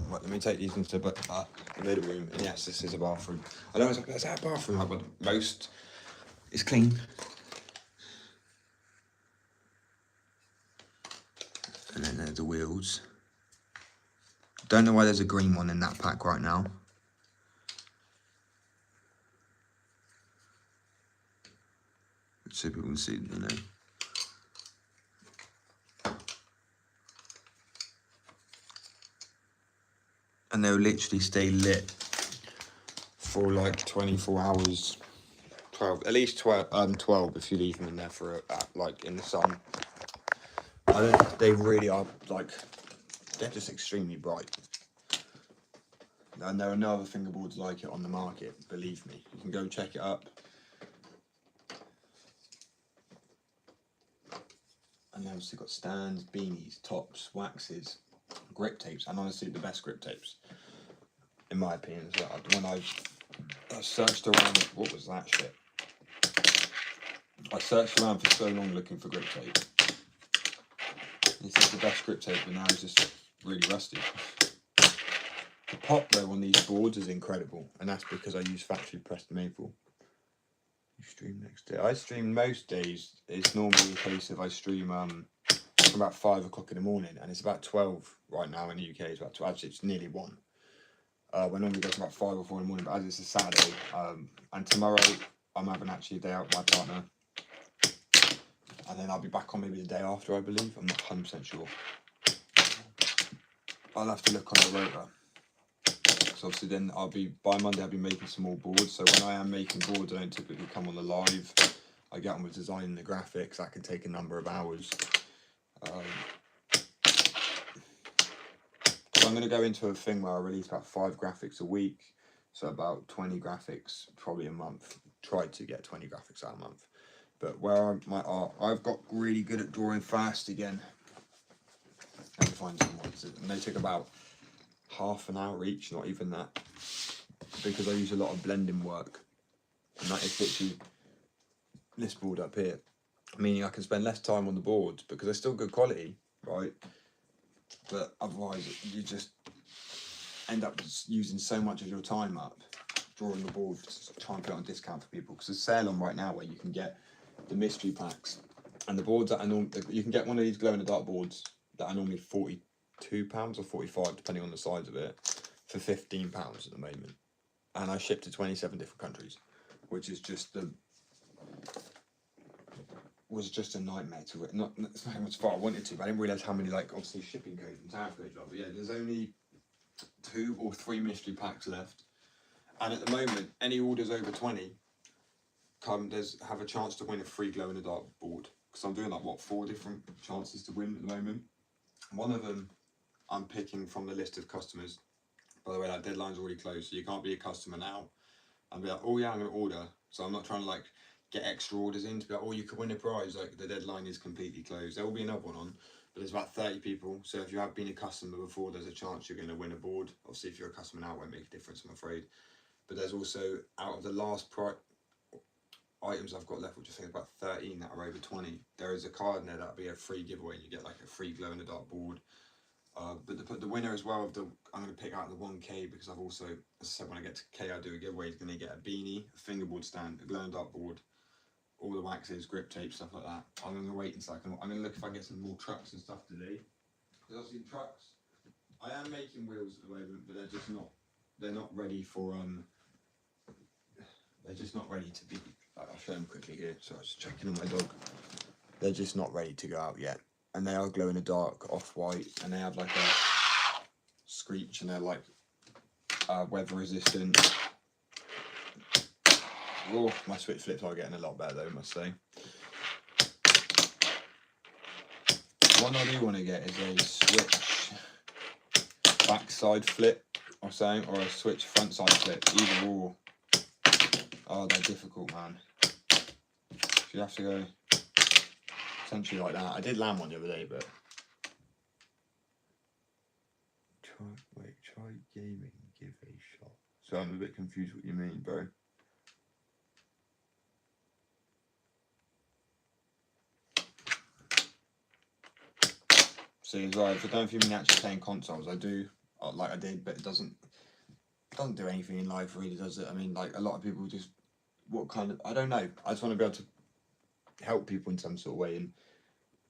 Right, let me take these into the middle room. And yes, this is a bathroom. I don't know, is that a bathroom? But most is clean. And then there's the wheels. Don't know why there's a green one in that pack right now. So people can see, you know. And they'll literally stay lit for like 24 hours, 12, at least 12 if you leave them in there for like in the sun. They really are like, they're just extremely bright. And there are no other fingerboards like it on the market, believe me. You can go check it up. And then obviously got stands, beanies, tops, waxes, grip tapes, and honestly the best grip tapes, in my opinion. So when I searched around, what was that shit? I searched around for so long looking for grip tape. This is the best grip tape, but now it's just really rusty. The pop though on these boards is incredible, and that's because I use factory pressed maple. You stream next day. I stream most days. It's normally a case of I stream about 5 o'clock in the morning, and it's about 12 right now in the UK. It's about 12. Actually, it's nearly 1. We normally go to about 5 or 4 in the morning, but as it's a Saturday, and tomorrow I'm having actually a day out with my partner, and then I'll be back on maybe the day after, I believe. I'm not 100% sure. I'll have to look on the rotor. So obviously then by Monday I'll be making some more boards. So when I am making boards, I don't typically come on the live. I get on with designing the graphics. That can take a number of hours. So I'm going to go into a thing where I release about 5 graphics a week. So about 20 graphics probably a month. Tried to get 20 graphics out a month. But where my art, I've got really good at drawing fast again. And find some ones, and they take about half an hour each, not even that, because I use a lot of blending work, and that is literally this board up here, meaning I can spend less time on the boards because they're still good quality, right? But otherwise you just end up just using so much of your time up drawing the board, trying to put it on discount for people, because there's a sale on right now where you can get the mystery packs and the boards that are you can get one of these glow in the dark boards that are normally £42 or 45 depending on the size of it, for £15 at the moment, and I ship to 27 different countries, which is just was just a nightmare to it. Not how much far I wanted to, but I didn't realise how many, like, obviously shipping codes and tariff codes are. But yeah, there's only 2 or 3 mystery packs left, and at the moment any orders over 20 have a chance to win a free glow in the dark board, because I'm doing like 4 different chances to win at the moment. One of them I'm picking from the list of customers. By the way, that deadline's already closed, so you can't be a customer now and be like, oh yeah, I'm going to order. So I'm not trying to like get extra orders in to be like, oh, you could win a prize. Like, the deadline is completely closed. There will be another one on, but there's about 30 people. So if you have been a customer before, there's a chance you're going to win a board. Obviously, if you're a customer now, it won't make a difference, I'm afraid. But there's also, out of the last items I've got left, which I think is about 13 that are over 20, there is a card in there that'll be a free giveaway, and you get like a free glow in the dark board. But the winner as well of I'm going to pick out the 1K, because I've also, as I said, when I get to K, I do a giveaway. He's going to get a beanie, a fingerboard stand, a glow in the dark board, all the waxes, grip tape, stuff like that. I'm going to wait until I'm going to look if I get some more trucks and stuff today. Because obviously trucks, I am making wheels at the moment, but they're not ready for they're just not ready to be. I'll show them quickly here. So I was checking on my dog. They're just not ready to go out yet, and they are glow in the dark, off white, and they have like a screech, and they're like weather resistant. Oh, my switch flips are getting a lot better though, I must say. One I do want to get is a switch backside flip or something, or a switch front side flip, either or. Oh, they're difficult, man. You have to go essentially like that. I did land one the other day, but try gaming, give a shot. So I'm a bit confused what you mean, bro. See, as well, if I don't know if you mean actually playing consoles, I do, like I did, but it doesn't do anything in life really, does it? I mean, like, a lot of people just, I don't know, I just want to be able to help people in some sort of way, and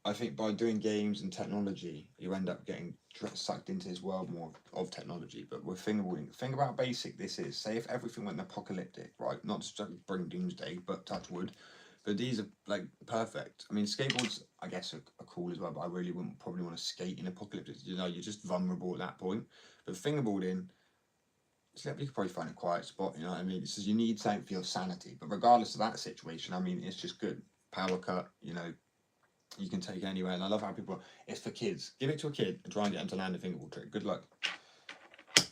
I think by doing games and technology, you end up getting sucked into this world more of technology. But with fingerboarding, think about how basic this is. Say if everything went apocalyptic, right? Not just to bring doomsday, but touch wood. But these are like perfect. I mean, skateboards, I guess, are cool as well, but I really wouldn't probably want to skate in apocalyptic. You know, you're just vulnerable at that point. But fingerboarding, you could probably find a quiet spot, you know what I mean? It says you need something for your sanity. But regardless of that situation, I mean, it's just good. Power cut, you know, you can take it anywhere. And I love how people, it's for kids. Give it to a kid and try and get them to land a fingerboard trick. Good luck.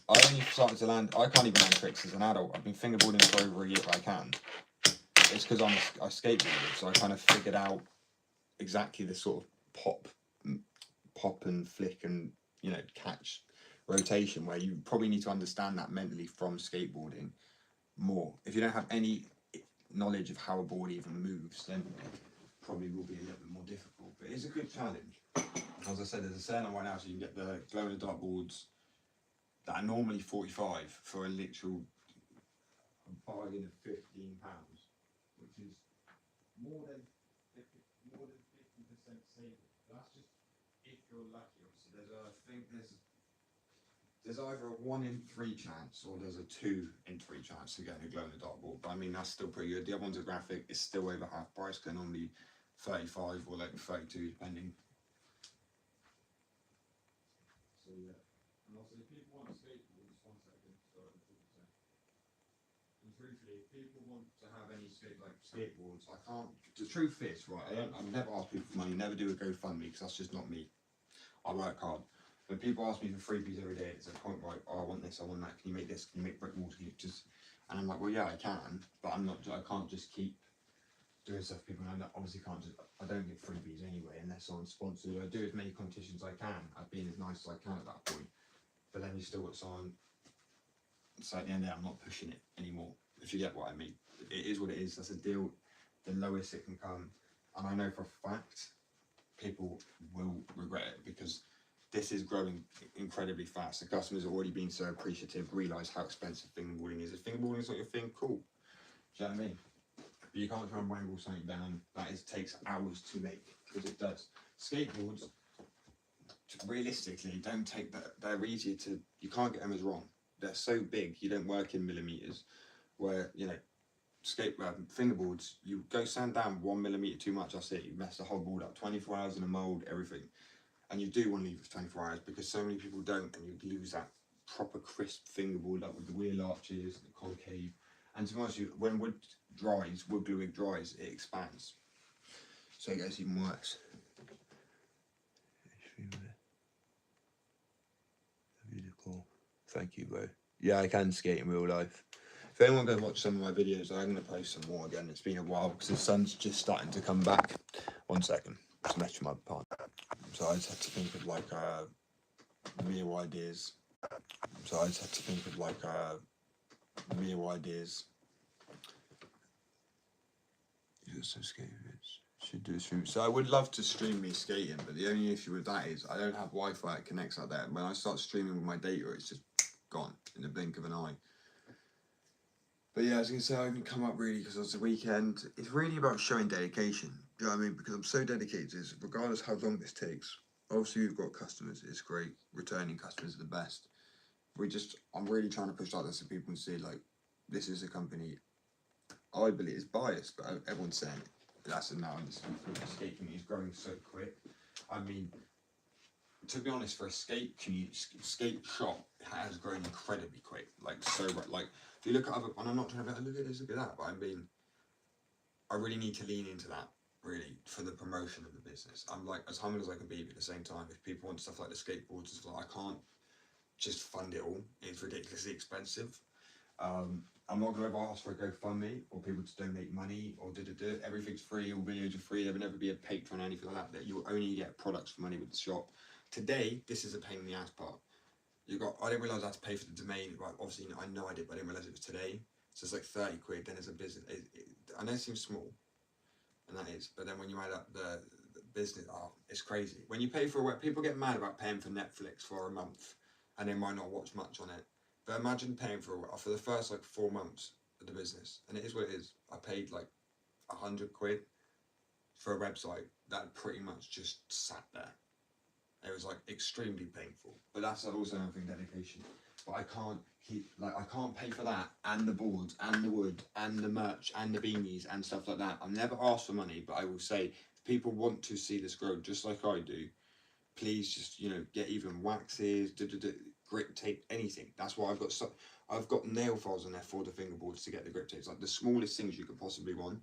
I only started to land, I can't even land tricks as an adult. I've been fingerboarding for over a year, but I can. It's because I skateboarded, so I kind of figured out exactly the sort of pop and flick and, you know, catch rotation, where you probably need to understand that mentally from skateboarding more. If you don't have any knowledge of how a board even moves, then it probably will be a little bit more difficult. But it's a good challenge. As I said, there's a sale on right now, so you can get the glow in the dark boards that are normally 45 for a literal bargain of £15, which is more than 50% saving. That's just if you're lucky. Obviously, there's either a 1 in 3 chance or there's a 2 in 3 chance to get a glow in the dark board. But I mean, that's still pretty good. The other one's a graphic. It's still over half price. They're normally 35 or like 32 depending. So yeah. And also, if people want a skateboard, just 1 second. Sorry, and truthfully, if people want to have any skateboards, I can't. The truth is, right, I've never asked people for money, never do a GoFundMe, because that's just not me. I work hard. When people ask me for freebies every day, it's a point like, oh, I want this, I want that. Can you make this? Can you make brick walls? Can you just? And I'm like, well, yeah, I can, but I'm not. I can't just keep doing stuff for people. And I obviously can't just. I don't get freebies anyway unless I'm sponsored. I do as many competitions as I can. I've been as nice as I can at that point. But then you still got someone. So at the end of the day, I'm not pushing it anymore. If you get what I mean, it is what it is. That's a deal. The lowest it can come, and I know for a fact, people will regret it because this is growing incredibly fast. The customers have already been so appreciative, realise how expensive fingerboarding is. If fingerboarding is not your thing, cool. Do you know what I mean? But you can't try and wangle something down that takes hours to make, because it does. Skateboards, realistically, don't take that. They're easier to. You can't get them as wrong. They're so big, you don't work in millimeters. Where fingerboards, you go sand down 1 millimeter too much. That's it. You mess the whole board up. 24 hours in a mold, everything. And you do want to leave it for 24 hours because so many people don't, and you lose that proper crisp fingerboard up with the wheel arches, the concave. And to be honest with you, when wood glue dries, it expands. So it gets even worse. Beautiful. Thank you, bro. Yeah, I can skate in real life. If anyone goes watch some of my videos, I'm going to post some more again. It's been a while because the sun's just starting to come back. 1 second. Just mess with my partner. So I just had to think of like real ideas. You got some skating vids. Should do a stream. So I would love to stream me skating, but the only issue with that is I don't have Wi-Fi that connects out there. When I start streaming with my data, it's just gone in the blink of an eye. But yeah, as you can say, I didn't come up really because it was the weekend. It's really about showing dedication. Do you know what I mean? Because I'm so dedicated to this, regardless how long this takes. Obviously, we've got customers. It's great. Returning customers are the best. I'm really trying to push like this so people can see, like, this is a company, I believe it's biased, but everyone's saying it. That's it now. And the skate community is growing so quick. I mean, to be honest, for a skate shop, it has grown incredibly quick. Like, so, like, if you look at other, and I'm not trying to be like, look at this, look at that, but I really need to lean into that, really, for the promotion of the business. I'm like, as humble as I can be, but at the same time, if people want stuff like the skateboards, it's like, I can't just fund it all. It's ridiculously expensive. I'm not going to ever ask for a GoFundMe or people to donate money or everything's free, all videos are free. There will never be a Patreon or anything like that. You will only get products for money with the shop. Today, this is a pain in the ass part. I didn't realise I had to pay for the domain. Right, obviously, I know I did, but I didn't realise it was today. So it's like 30 quid. Then it's a business. I know it seems small, and that is. But then when you add up the business, it's crazy. When you pay for people get mad about paying for Netflix for a month, and they might not watch much on it. But imagine paying for the first like 4 months of the business, and it is what it is. I paid like 100 quid for a website that pretty much just sat there. It was like extremely painful, but that's also another thing, dedication. But I can't pay for that and the boards and the wood and the merch and the beanies and stuff like that. I've never asked for money, but I will say if people want to see this grow just like I do, please just get even waxes, grip tape, anything. That's why I've got nail files on there for the fingerboards to get the grip tapes, like the smallest things you could possibly want.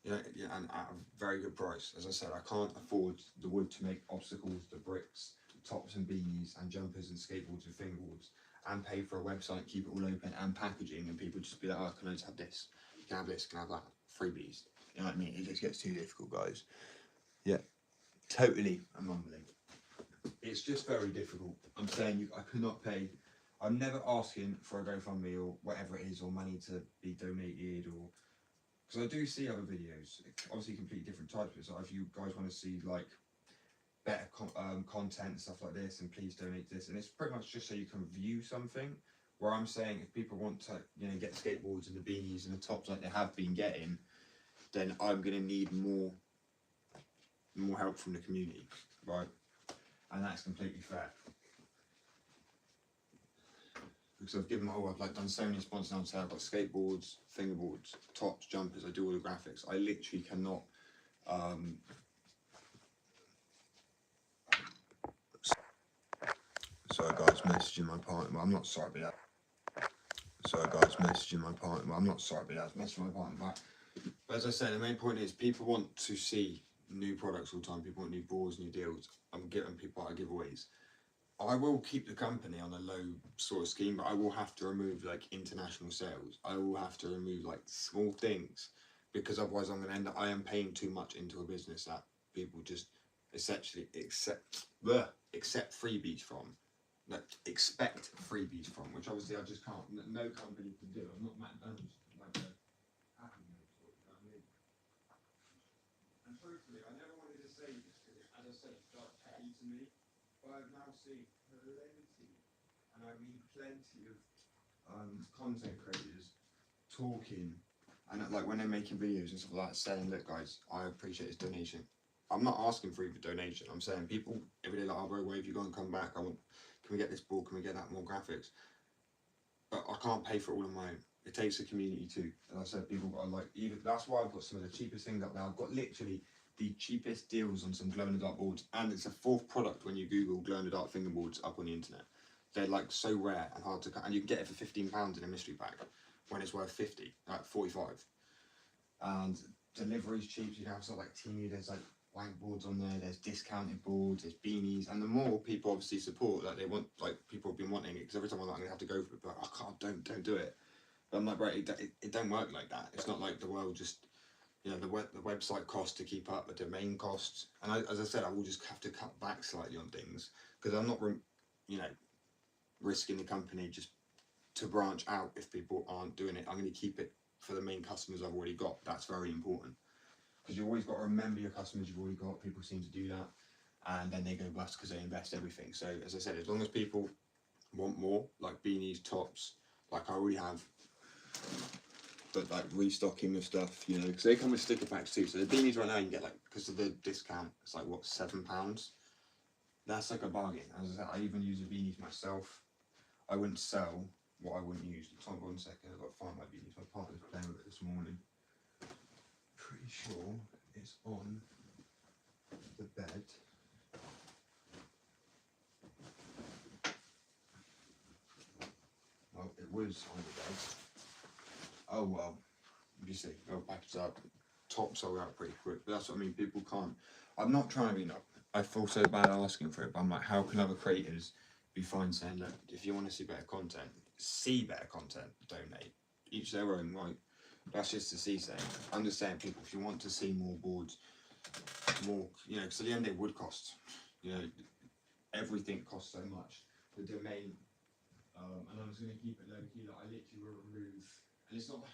And at a very good price. As I said, I can't afford the wood to make obstacles, the bricks, tops and beanies and jumpers and skateboards and fingerboards, and pay for a website, keep it all open and packaging, and people just be like, oh, can I just have this? You can have this, can I have that? Freebies. You know what I mean? It just gets too difficult, guys. Yeah, totally. I'm mumbling. It's just very difficult. I'm saying I could not pay. I'm never asking for a GoFundMe or whatever it is, or money to be donated, or because I do see other videos, obviously completely different types. So if you guys want to see like better content and stuff like this, and please donate this. And it's pretty much just so you can view something. Where I'm saying if people want to get skateboards and the beanies and the tops like they have been getting, then I'm going to need more help from the community, right? And that's completely fair. Because I've given I've done so many sponsors now. So I've got skateboards, fingerboards, tops, jumpers. I do all the graphics. I literally cannot. Sorry guys, messaging my partner. I'm not sorry about that. Sorry guys, messaging my partner. I'm not sorry about that. Messaging my partner back. But as I said, the main point is people want to see new products all the time. People want new boards, new deals. I'm giving people out giveaways. I will keep the company on a low sort of scheme, but I will have to remove like international sales. I will have to remove like small things because otherwise I'm going to end up. I am paying too much into a business that people just essentially accept freebies from, like expect freebies from, which obviously I just can't. No company can do. I'm not McDonald's like a Happy Meal sort of, you know what I mean? And truthfully, I never wanted to say this because, as I said, it felt petty to me. But I've now seen plenty, and I mean plenty of content creators talking, and like when they're making videos and stuff like that, saying, "Look, guys, I appreciate this donation. I'm not asking for either donation. I'm saying people every day like, oh, bro, where have you gone? Come back. Can we get this board? Can we get that more graphics? But I can't pay for it all on my own. It takes a community too. And I said, people got like even that's why I've got some of the cheapest things up there. I've got literally the cheapest deals on some glow in the dark boards, and it's a fourth product when you Google glow in the dark fingerboards up on the internet. They're like so rare and hard to cut, and you can get it for £15 in a mystery pack when it's worth 50, like 45. And delivery's cheap. So you have sort of like Temu. There's like blank boards on there. There's discounted boards. There's beanies, and the more people obviously support, like they want, like people have been wanting it because every time I'm like, I'm gonna have to go for it, but I can't. Don't do it. But I'm like, right, it don't work like that. It's not like the world just. You know, the website cost to keep up, the domain costs, and as I said, I will just have to cut back slightly on things because I'm not, you know, risking the company just to branch out if people aren't doing it. I'm going to keep it for the main customers I've already got. That's very important because you've always got to remember your customers you've already got. People seem to do that, and then they go bust because they invest everything. So as I said, as long as people want more, like beanies, tops, like I already have. But like restocking of stuff, you know, because they come with sticker packs too. So the beanies right now you can get like, because of the discount, it's like what, £7. That's like a bargain. As I said, I even use the beanies myself. I wouldn't sell what I wouldn't use. Hold on 1 second, I've got to find my beanies. My partner's playing with it this morning. Pretty sure it's on the bed. Well, it was on the bed. Oh well. You see, they'll package up. Top sold out pretty quick, but that's what I mean. People can't. I'm not trying to be no. I feel so bad asking for it, but I'm like, how can other creators be fine saying, look, if you want to see better content, donate. Each their own, right? That's just the C saying. I'm just saying, people, if you want to see more boards, more, you know, because at the end it would cost. You know, everything costs so much. The domain, and I'm just going to keep it low key. Like I literally will remove, and it's not like.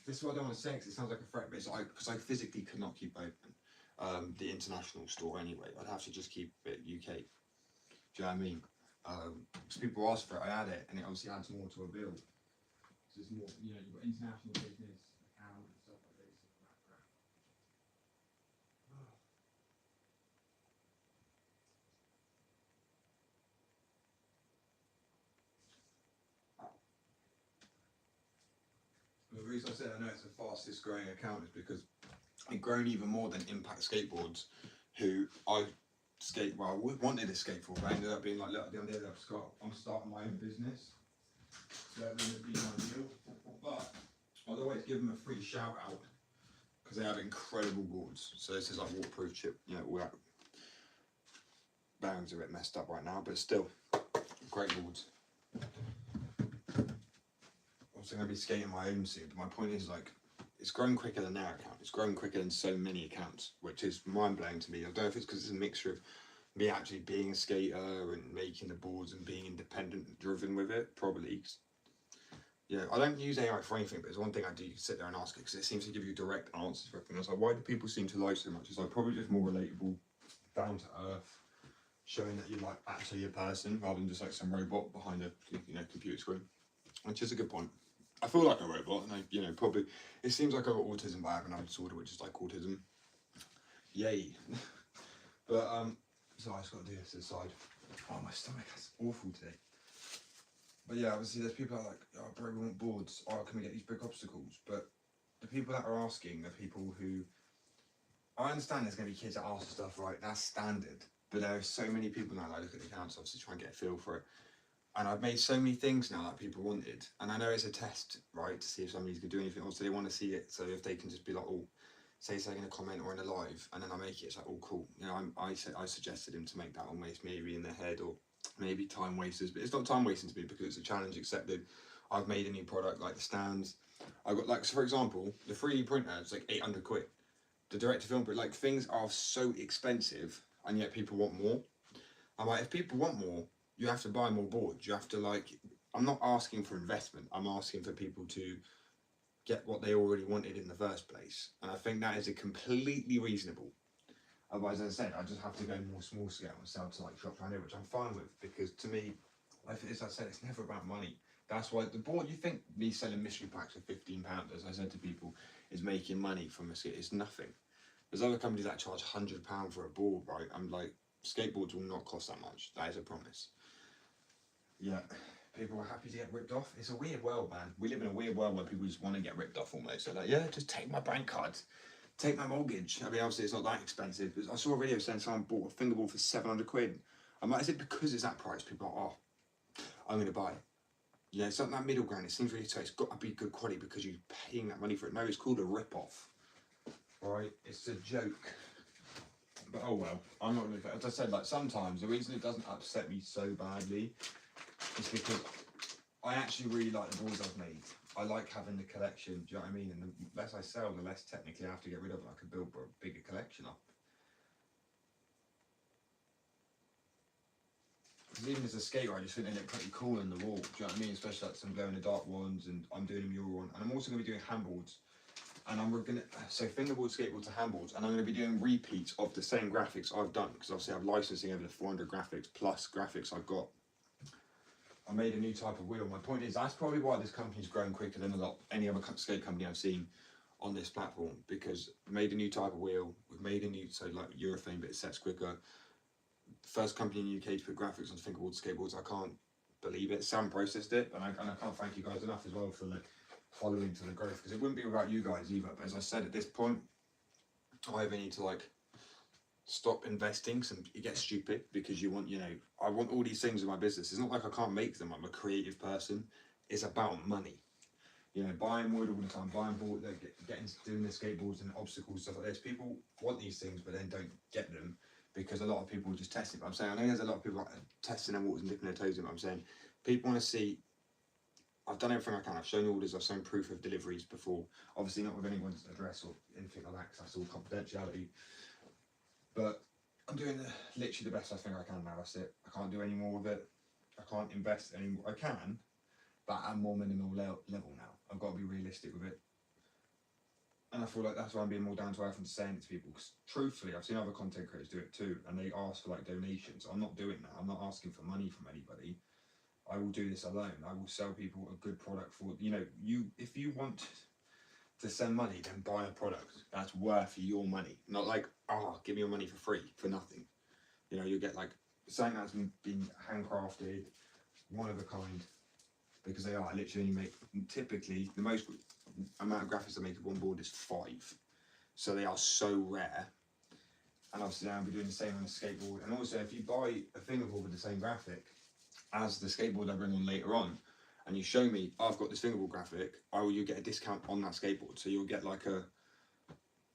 This is what I don't want to say because it sounds like a threat, but it's because I physically could not keep open the international store anyway. I'd have to just keep it UK. Do you know what I mean? Because people asked for it, I add it, and it obviously adds more to a bill. So it's more, you know, you've got international business, account, and stuff like this. The reason I said I know it's the fastest growing account is because it's grown even more than Impact Skateboards, who I wanted to skate for, but I ended up being like, look, at the end of the day, I'm starting my own business. So that wouldn't be ideal. But I'd always give them a free shout out because they have incredible boards. So this is like waterproof chip, you know, all that. Bearings are a bit messed up right now, but still, great boards. I'm going to be skating my own soon. But my point is, like, it's grown quicker than their account. It's grown quicker than so many accounts, which is mind-blowing to me. I don't know if it's because it's a mixture of me actually being a skater and making the boards and being independent and driven with it, probably. Yeah, I don't use AI for anything, but it's one thing I do sit there and ask it because it seems to give you direct answers for everything. I was like, why do people seem to like so much? It's like probably just more relatable, down to earth, showing that you're like actually a person rather than just like some robot behind a computer screen, which is a good point. I feel like a robot, and probably it seems like I've got autism, but I have another disorder which is like autism. Yay! But so I just got to do this to the side. Oh, my stomach is awful today. But yeah, obviously there's people that are like, oh, bro, we want boards. Oh, can we get these big obstacles? But the people that are asking are people who. I understand there's going to be kids that ask stuff, right? That's standard. But there are so many people now that look at the accounts, obviously try and get a feel for it. And I've made so many things now that people wanted. And I know it's a test, right, to see if somebody's going to do anything. Also, they want to see it. So if they can just be like, oh, say something in a comment or in a live, and then I make it, it's like, oh, cool. You know, I suggested him to make that almost maybe in their head or maybe time wasters, but it's not time wasting to me because it's a challenge accepted. I've made a new product like the stands. I got like, so for example, the 3D printer is like 800 quid. The direct to film, but like things are so expensive and yet people want more. I'm like, if people want more, you have to buy more boards. You have to like, I'm not asking for investment. I'm asking for people to get what they already wanted in the first place. And I think that is a completely reasonable. Otherwise, as I said, I just have to go more small scale and sell to like shops around here, which I'm fine with because to me, as I said, it's never about money. That's why the board, you think me selling mystery packs for £15, as I said to people, is making money from a skate. It's nothing. There's other companies that charge £100 for a board, right? I'm like, skateboards will not cost that much. That is a promise. Yeah, people are happy to get ripped off. It's a weird world, man. We live in a weird world where people just want to get ripped off almost. They're like, yeah, just take my bank card, take my mortgage. I mean, obviously it's not that expensive. I saw a video saying someone bought a fingerboard for 700 quid. I'm like, is it because it's that price? People are, oh, I'm going to buy it. Yeah, it's not that middle ground. It seems really tight. It's got to be good quality because you're paying that money for it. No, it's called a rip-off. Alright, it's a joke. But oh well, I'm not really, as I said, like sometimes the reason it doesn't upset me so badly is because I actually really like the boards I've made. I like having the collection, do you know what I mean? And the less I sell, the less technically I have to get rid of. I could build a bigger collection up. Because even as a skater, I just think they look pretty cool in the wall. Do you know what I mean? Especially like some glow in the dark ones, and I'm doing a mural one. And I'm also going to be doing handboards. And so fingerboard, skateboard to handboards, and I'm going to be doing repeats of the same graphics I've done, because obviously I'm licensing over the 400 graphics plus graphics I've got. I made a new type of wheel. My point is, that's probably why this company's grown quicker than any other skate company I've seen on this platform, because we made a new type of wheel, we've made a new, so like urethane, but it sets quicker. First company in the UK to put graphics on fingerboard skateboards. I can't believe it. Sam processed it, and I can't thank you guys enough as well for the following to the growth, because it wouldn't be without you guys either. But as I said, at this point, I either need to like stop investing, it gets stupid because you want, I want all these things in my business. It's not like I can't make them. I'm a creative person. It's about money. Buying wood all the time, buying board, doing the skateboards and obstacles, stuff like this. People want these things, but then don't get them because a lot of people just test it. But I'm saying, I know there's a lot of people testing their waters and dipping their toes in, but I'm saying people want to see, I've done everything I can. I've shown orders, I've shown proof of deliveries before. Obviously not with anyone's address or anything like that, because that's all confidentiality. But I'm doing literally the best I think I can now. That's it. I can't do any more with it. I can't invest any more. I can, but at a more minimal level now. I've got to be realistic with it. And I feel like that's why I'm being more down to earth and saying it to people. Because truthfully, I've seen other content creators do it too, and they ask for like donations. I'm not doing that. I'm not asking for money from anybody. I will do this alone. I will sell people a good product for, if you want to send money, then buy a product that's worth your money. Not like, give me your money for free, for nothing. You'll get like something that's been handcrafted, one of a kind, because they are. I literally only make, typically, the most amount of graphics I make of one board is 5. So they are so rare. And obviously I'll be doing the same on a skateboard. And also, if you buy a fingerboard with the same graphic as the skateboard I bring on later on, and you show me, I've got this fingerboard graphic, you get a discount on that skateboard. So you'll get like I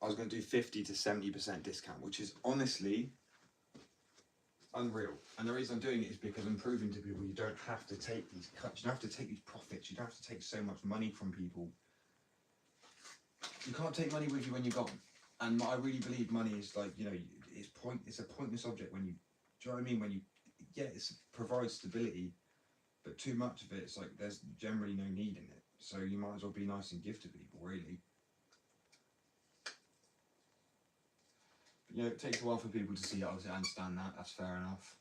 was going to do 50 to 70% discount, which is honestly unreal. And the reason I'm doing it is because I'm proving to people you don't have to take these cuts, you don't have to take these profits, you don't have to take so much money from people. You can't take money with you when you're gone. And I really believe money is like, it's a pointless object when you, do you know what I mean? It provides stability, but too much of it, it's like there's generally no need in it. So you might as well be nice and give to people, really. But, it takes a while for people to see it. Obviously, I understand that. That's fair enough.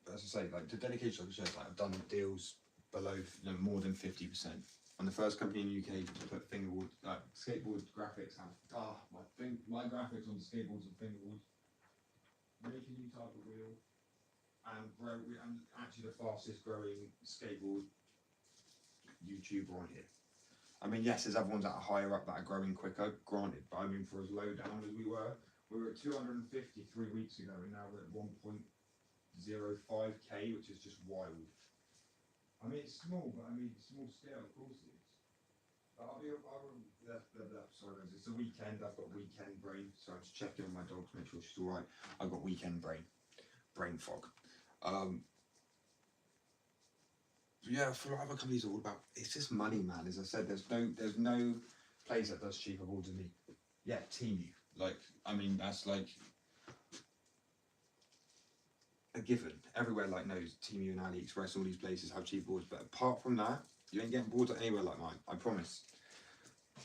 But as I say, like the dedication of the shows, like I've done deals below, more than 50%. I'm the first company in the UK to put fingerboard, skateboard graphics out. My graphics on the skateboards and fingerboards. Make a new type of wheel. And I'm actually the fastest growing skateboard YouTuber on here. I mean, yes, there's other ones that are higher up that are growing quicker, granted, but I mean, for as low down as we were at 250 3 weeks ago, and now we're at 1.05k, which is just wild. I mean, it's small, but small scale, of course it is. Sorry guys, it's the weekend, I've got weekend brain, so I'm just checking on my dog to make sure she's alright. I've got weekend brain. brain fog. Yeah, for other companies, all about it's just money, man. As I said, there's no place that does cheaper boards than me. Yeah, Temu. Like, I mean, that's like a given. Everywhere like knows Temu and AliExpress, all these places have cheap boards. But apart from that, you ain't getting boards anywhere like mine. I promise. I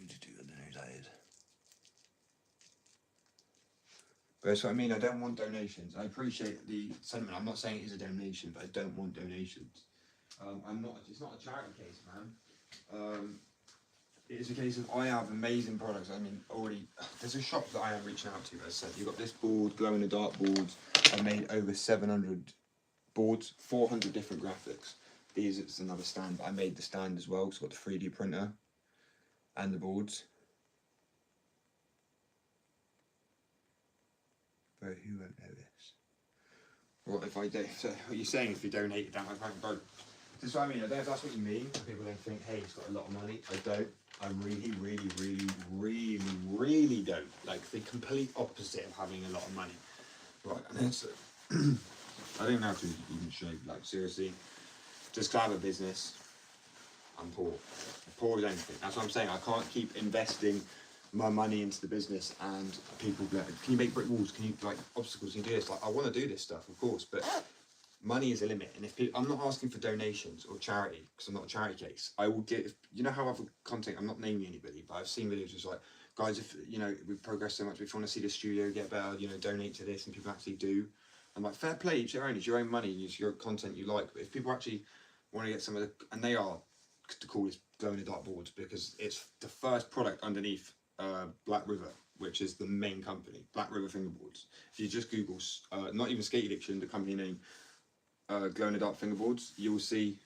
need to do the news aid. But that's what I mean. I don't want donations. I appreciate the sentiment. I'm not saying it is a donation, but I don't want donations. I'm not. It's not a charity case, man. It is a case of I have amazing products. I mean, already there's a shop that I am reaching out to. As I said, you've got this board, glow in the dark boards. I made over 700 boards, 400 different graphics. These it's another stand, but I made the stand as well. So I've got the 3D printer and the boards. Bro, who won't know this? Well, if I do, so what you're saying, if you donated that, bro, this is what I mean. I don't know if that's what you mean. People don't think, hey, he's got a lot of money. I don't. I really don't. Like the complete opposite of having a lot of money. Right, and then so, I don't have to even show, like, seriously. Just 'cause I have a business, I'm poor. Poor as anything. That's what I'm saying. I can't keep investing my money into the business and people be like, can you make brick walls? Can you, like, obstacles? Can you do this? Like, I want to do this stuff, of course, but money is a limit. And if people, I'm not asking for donations or charity, because I'm not a charity case. I will give, you know how other content, I'm not naming anybody, but I've seen videos just like, guys, if, you know, we've progressed so much, if you want to see the studio get better, you know, donate to this, and people actually do. I'm like, fair play, it's your own money, it's your content you like. But if people actually want to get some of the, and they are the coolest glow in the dark boards, because it's the first product underneath Black River, which is the main company, Black River Fingerboards. If you just Google, not even Skate Addiction, the company name, glow in the dark fingerboards, you will see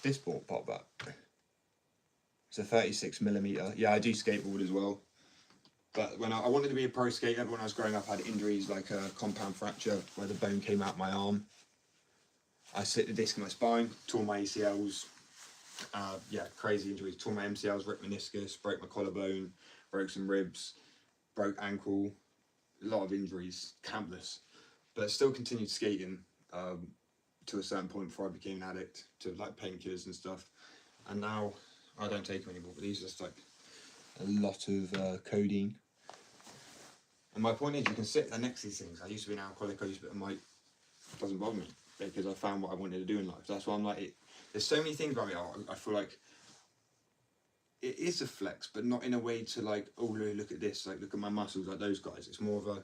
this board pop up. It's a 36mm. Yeah, I do skateboard as well. But when I wanted to be a pro skater, when I was growing up, I had injuries like a compound fracture where the bone came out my arm. I slit the disc in my spine, tore my ACLs. Yeah, crazy injuries. Tore my MCLs, ripped meniscus, broke my collarbone, broke some ribs, broke ankle. A lot of injuries, countless. But still continued skating to a certain point before I became an addict to like painkillers and stuff. And now I don't take them anymore. But these are just like a lot of codeine. And my point is, you can sit there next to these things. I used to be an alcoholic. I used to be, I'm like, it doesn't bother me because I found what I wanted to do in life. That's why I'm like, there's so many things about me. I feel like it is a flex, but not in a way to like, oh, look at this, like look at my muscles, like those guys. It's more of a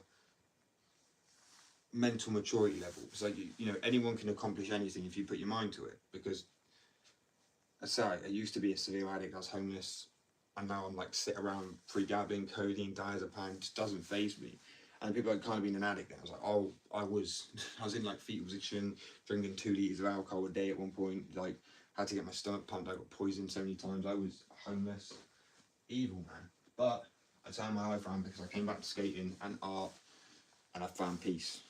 mental maturity level. It's like, you know, anyone can accomplish anything if you put your mind to it. Because I used to be a severe addict. I was homeless, and now I'm like sit around pre-gabbing, codeine, diazepam, just doesn't faze me. And people had kind of been an addict. And I was like, oh, I was in like fetal position, drinking 2 litres of alcohol a day at one point. Like, had to get my stomach pumped. I got poisoned so many times. I was homeless, evil, man. But I turned my life around because I came back to skating and art, and I found peace.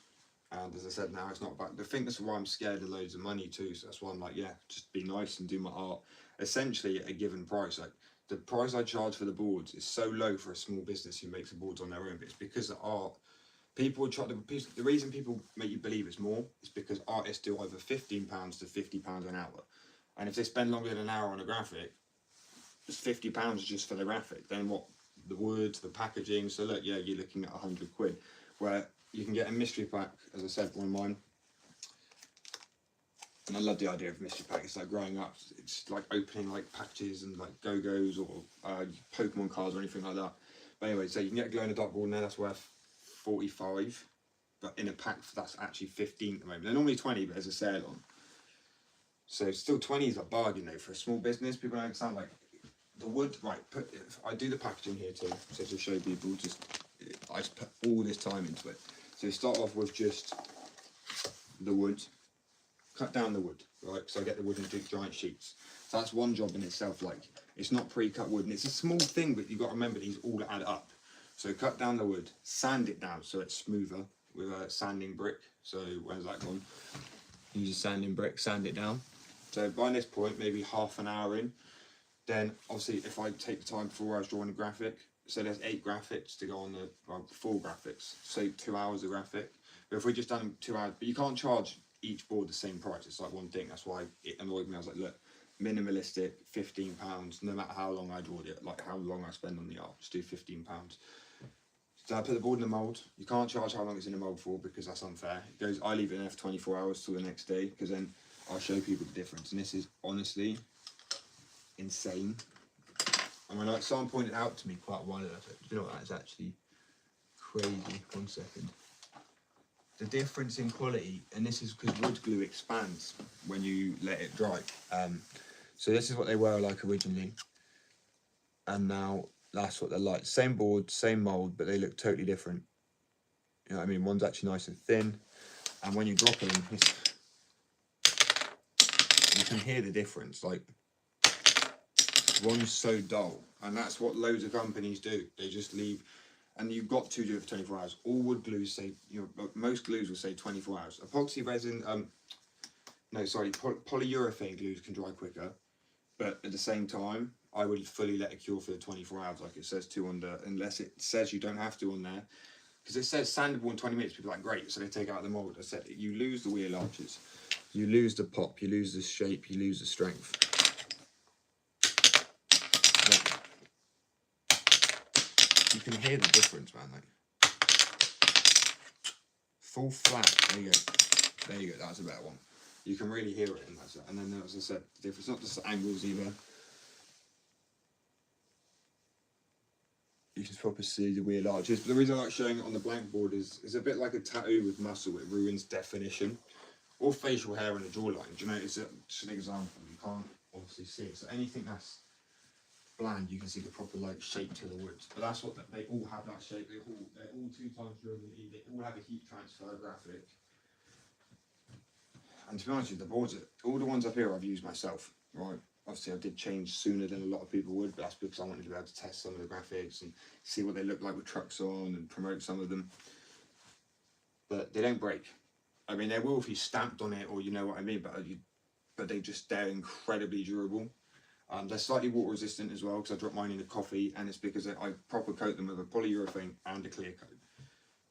And as I said, now it's not about, I think that's why I'm scared of loads of money too. So that's why I'm like, yeah, just be nice and do my art. Essentially at a given price. Like the price I charge for the boards is so low for a small business who makes the boards on their own. But it's because the art, people try to, the reason people make you believe it's more is because artists do either £15 to £50 an hour. And if they spend longer than an hour on a graphic, it's £50 just for the graphic. Then what? The wood, the packaging. So look, yeah, you're looking at £100. Where you can get a mystery pack, as I said, one of mine. And I love the idea of mystery pack. It's like growing up, it's like opening like packages and like Go-Go's or Pokemon cards or anything like that. But anyway, so you can get a glow in the dark board in there, that's worth 45. But in a pack, that's actually 15 at the moment. They're normally 20, but there's a sale on. So still 20 is a bargain though for a small business. People don't understand, like the wood, right, I do the packaging here too. So to show people, I just put all this time into it. So start off with just the wood, cut down the wood, right? So I get the wood into giant sheets. So that's one job in itself. Like it's not pre-cut wood, and it's a small thing, but you've got to remember these all add up. So cut down the wood, sand it down so it's smoother with a sanding brick. So where's that gone? Use a sanding brick, sand it down. So by this point, maybe half an hour in, then obviously if I take the time before I was drawing a graphic, so there's 8 graphics to go on the 4 graphics, so 2 hours a graphic. But if we just done 2 hours, but you can't charge each board the same price. It's like one thing. That's why it annoyed me. I was like, look, minimalistic, £15. No matter how long I draw it, like how long I spend on the art, just do £15. So I put the board in the mould. You can't charge how long it's in the mould for because that's unfair. It goes. I leave it in there for 24 hours till the next day because then I'll show people the difference. And this is honestly insane. And when like someone pointed out to me quite a while ago, I said, you know what, that is actually crazy. 1 second. The difference in quality, and this is because wood glue expands when you let it dry. So this is what they were like originally, and now that's what they're like. Same board, same mould, but they look totally different. You know what I mean? One's actually nice and thin, and when you drop them, you can hear the difference. Like, one's so dull, and that's what loads of companies do. They just leave. And you've got to do it for 24 hours. All wood glues say, most glues will say 24 hours. Epoxy resin, polyurethane glues can dry quicker, but at the same time, I would fully let it cure for 24 hours, like it says to under, unless it says you don't have to on there. Because it says sandable in 20 minutes, people are like, great, so they take out the mould. I said, you lose the wheel arches, you lose the pop, you lose the shape, you lose the strength. You can hear the difference, man. Like, full flat. There you go. There you go. That's a better one. You can really hear it, and that's it. And then, as I said, the difference. Not just the angles either. You can probably see the wheel arches. But the reason I like showing it on the blank board is it's a bit like a tattoo with muscle. It ruins definition, or facial hair in a jawline. Do you know? It's just an example. You can't obviously see it. So anything that's bland, you can see the proper like shape to the wood. But that's what they all have, that shape. They're all 2 times durability. They all have a heat transfer graphic. And to be honest with you, the boards, all the ones up here I've used myself, right? Obviously I did change sooner than a lot of people would, but that's because I wanted to be able to test some of the graphics and see what they look like with trucks on and promote some of them. But they don't break. I mean, they will if you stamped on it, or you know what I mean, but they're incredibly durable. They're slightly water resistant as well, because I dropped mine in the coffee, and it's because I proper coat them with a polyurethane and a clear coat.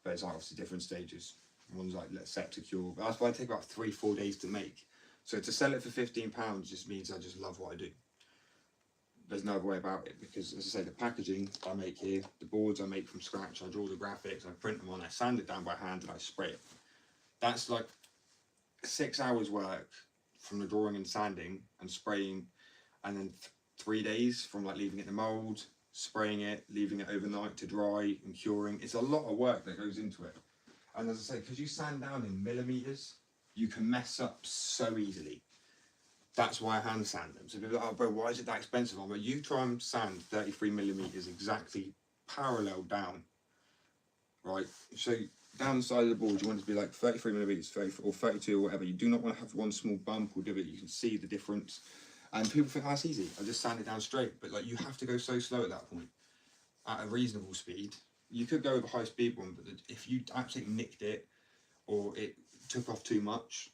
But it's obviously different stages. One's like set to cure, but that's why I take about 3-4 days to make. So to sell it for £15 just means I just love what I do. There's no other way about it, because as I say, the packaging I make here, the boards I make from scratch, I draw the graphics, I print them on, I sand it down by hand, and I spray it. That's like 6 hours work from the drawing and sanding and spraying, and then 3 days from like leaving it in the mould, spraying it, leaving it overnight to dry and curing. It's a lot of work that goes into it. And as I say, because you sand down in millimetres, you can mess up so easily. That's why I hand sand them. So people are like, oh bro, why is it that expensive? But you try and sand 33mm exactly parallel down, right? So down the side of the board, you want it to be like 33mm, 30 or 32 or whatever. You do not want to have one small bump or divot. You can see the difference. And people think, oh, that's easy, I just sand it down straight. But like, you have to go so slow at that point, at a reasonable speed. You could go with a high speed one, but if you absolutely nicked it, or it took off too much,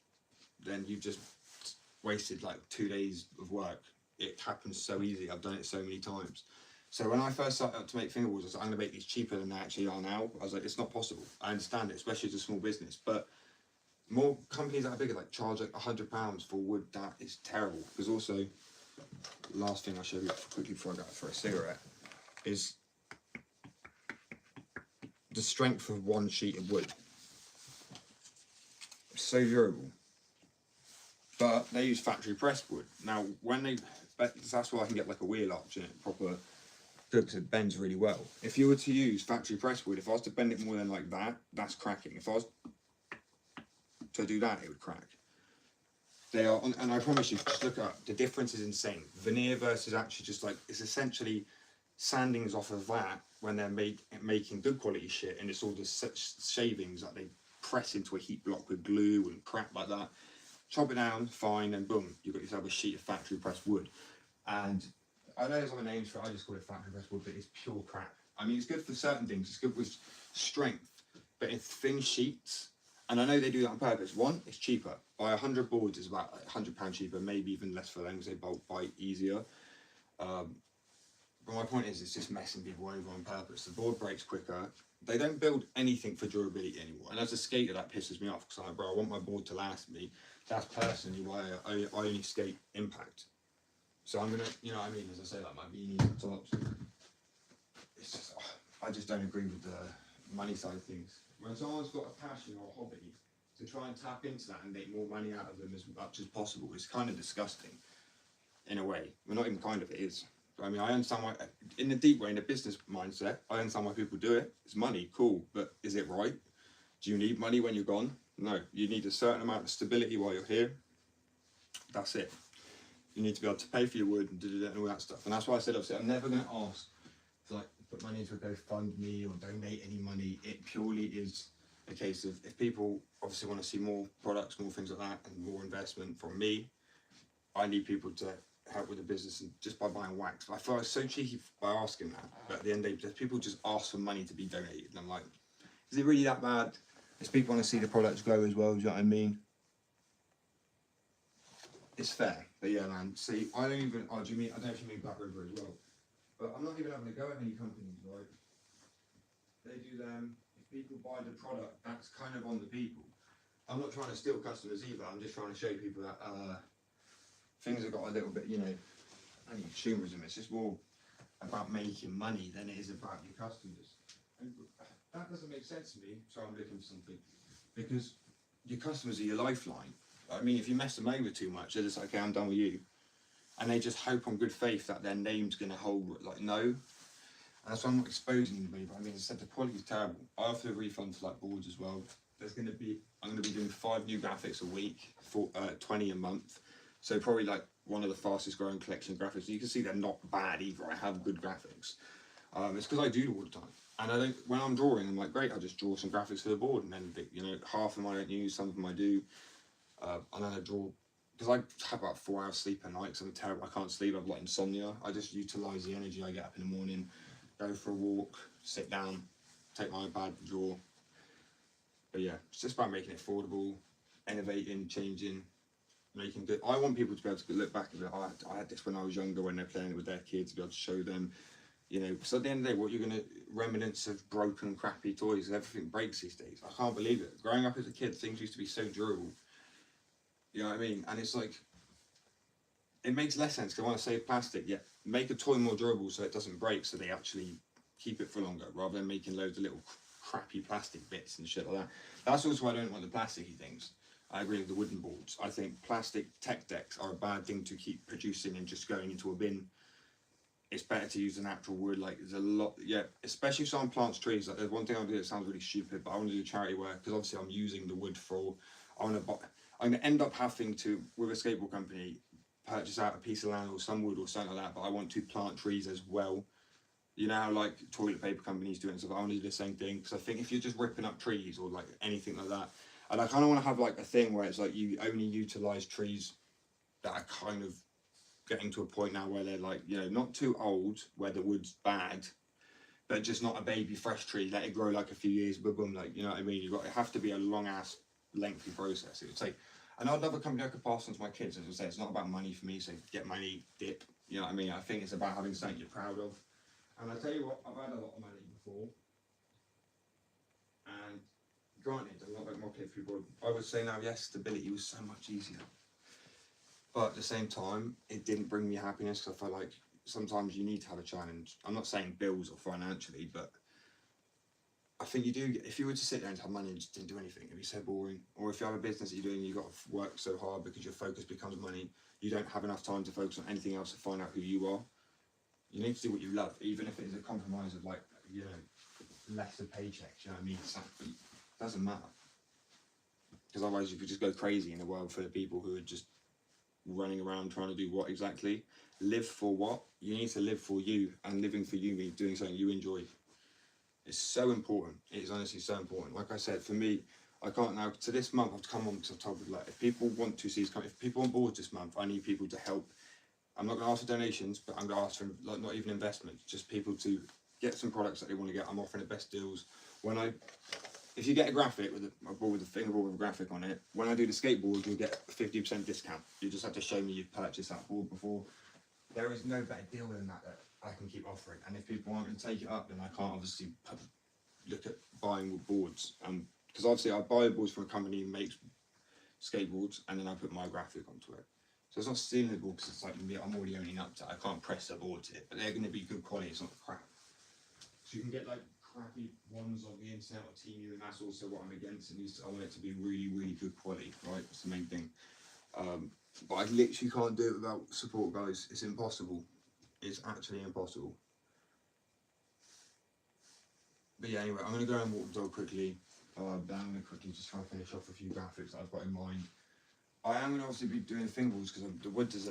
then you've just wasted like 2 days of work. It happens so easy. I've done it so many times. So when I first started to make fingerboards, I was like, I'm going to make these cheaper than they actually are now. I was like, it's not possible. I understand it, especially as a small business, but more companies that are bigger like charge like £100 for wood. That is terrible. Because also, last thing I'll show you quickly before I go for a cigarette is the strength of one sheet of wood. So durable. But they use factory pressed wood. Now, that's why I can get like a wheel arch in it, proper, because it bends really well. If you were to use factory pressed wood, if I was to bend it more than like that, that's cracking. If I was to do that, it would crack. They are, and I promise you, just look up, the difference is insane. Veneer versus actually just like, it's essentially sandings off of that when they're making good quality shit, and it's all the shavings that they press into a heat block with glue and crap like that. Chop it down, fine, and boom, you've got yourself a sheet of factory pressed wood. And I know there's other names for it, I just call it factory pressed wood, but it's pure crap. I mean, it's good for certain things, it's good with strength, but in thin sheets, and I know they do that on purpose. One, it's cheaper. Buy 100 boards is about £100 cheaper, maybe even less for them because they bulk bite easier. But But my point is, it's just messing people over on purpose. The board breaks quicker. They don't build anything for durability anymore. And as a skater, that pisses me off because I'm like, bro, I want my board to last me. That's personally why I only skate impact. So I'm gonna, you know what I mean? As I say, like my beanies and tops. It's just, I just don't agree with the money side of things. When someone's got a passion or a hobby, to try and tap into that and make more money out of them as much as possible is kind of disgusting. In a way, well, not even kind of, it is. But, I mean, I understand why, in the deep way, in the business mindset, I understand why people do it. It's money, cool, but is it right? Do you need money when you're gone? No, you need a certain amount of stability while you're here. That's it. You need to be able to pay for your wood and all that stuff. And that's why I said, obviously, I'm never going to ask to like put money into a GoFundMe or donate any money. It purely is a case of if people obviously want to see more products, more things like that, and more investment from me, I need people to help with the business and just by buying wax. I feel like so cheeky by asking that, but at the end of the day, people just ask for money to be donated. And I'm like, is it really that bad? If people want to see the products grow as well, do you know what I mean? It's fair. But yeah, man, see, I don't even, I don't know if you mean Black River as well, but I'm not even having to go at any companies, right? They do them, if people buy the product, that's kind of on the people. I'm not trying to steal customers either, I'm just trying to show people that things have got a little bit, you know, and consumerism, it's just more about making money than it is about your customers. And that doesn't make sense to me, so I'm looking for something. Because your customers are your lifeline. I mean, if you mess them over too much, they're just like, okay, I'm done with you. And they just hope on good faith that their name's going to hold, like, no. And that's why I'm not exposing anybody, but I mean, as I said, the quality is terrible. I offer a refund for like boards as well. I'm going to be doing 5 new graphics a week, for 20 a month. So probably like one of the fastest growing collection graphics. You can see they're not bad either. I have good graphics. It's because I do all the time. And I don't, when I'm drawing, I'm like, great, I'll just draw some graphics for the board. And then, you know, half of them I don't use, some of them I do. And then I draw, because I have about 4 hours sleep a night, because I'm terrible, I can't sleep, I've got insomnia. I just utilise the energy I get up in the morning, go for a walk, sit down, take my iPad, draw. But yeah, it's just about making it affordable, innovating, changing, making good. I want people to be able to look back and be like, I had this when I was younger, when they're playing it with their kids, to be able to show them, you know, because at the end of the day, what you're going to, remnants of broken, crappy toys, everything breaks these days. I can't believe it. Growing up as a kid, things used to be so durable. You know what I mean? And it's like, it makes less sense, because I want to save plastic, yet make a toy more durable so it doesn't break, so they actually keep it for longer, rather than making loads of little crappy plastic bits and shit like that. That's also why I don't want the plasticky things. I agree with the wooden boards. I think plastic tech decks are a bad thing to keep producing and just going into a bin. It's better to use the natural wood. Like, there's a lot, yeah, especially if someone plants trees. Like, there's one thing I do that sounds really stupid, but I want to do charity work, because obviously I'm using the wood for, I'm going to end up having to, with a skateboard company, purchase out a piece of land or some wood or something like that, but I want to plant trees as well. You know how like toilet paper companies do it and stuff, I want to do the same thing, because I think if you're just ripping up trees or like anything like that, and I kind of want to have like a thing where it's like you only utilise trees that are kind of getting to a point now where they're like, you know, not too old, where the wood's bad, but just not a baby fresh tree, let it grow like a few years, boom, boom, like, you know what I mean? It have to be a long ass, lengthy process. It would take, and I'd love a company I could pass on to my kids. As I say, it's not about money for me, so get money, dip, you know what I mean? I think it's about having something you're proud of. And I tell you what, I've had a lot of money before, and granted, I'm not like mocking people. I would say now, yes, stability was so much easier. But at the same time, it didn't bring me happiness, because I felt like sometimes you need to have a challenge. I'm not saying bills or financially, but I think you do, if you were to sit there and have money and just didn't do anything, it'd be so boring. Or if you have a business that you're doing, you've got to work so hard because your focus becomes money, you don't have enough time to focus on anything else to find out who you are. You need to do what you love, even if it is a compromise of like, you know, lesser paychecks, you know what I mean? It doesn't matter. Because otherwise you could just go crazy in a world full of people who are just running around trying to do what exactly? Live for what? You need to live for you, and living for you means doing something you enjoy. It's so important. It is honestly so important. Like I said, for me, I can't now, to this month, I've come on to the top of like, if people want to see, if people on board this month, I need people to help. I'm not going to ask for donations, but I'm going to ask for, like, not even investment, just people to get some products that they want to get. I'm offering the best deals. If you get a graphic with a board with a fingerboard with a graphic on it, when I do the skateboard, you'll get a 50% discount. You just have to show me you've purchased that board before. There is no better deal than that I can keep offering. And if people aren't going to take it up, then I can't obviously look at buying boards. Because obviously I buy boards from a company who makes skateboards, and then I put my graphic onto it. So it's not stealing the board because it's like I'm already owning up to it. I can't press the board to it, but they're going to be good quality. It's not crap. So you can get like crappy ones on the internet or Temu, and that's also what I'm against. I want it to be really, really good quality, right? That's the main thing. But I literally can't do it without support, guys. It's impossible. It's actually impossible. But yeah, anyway, I'm going to go and walk the dog quickly. Then I'm going to quickly just try and finish off a few graphics that I've got in mind. I am going to obviously be doing fingerboards because the wood is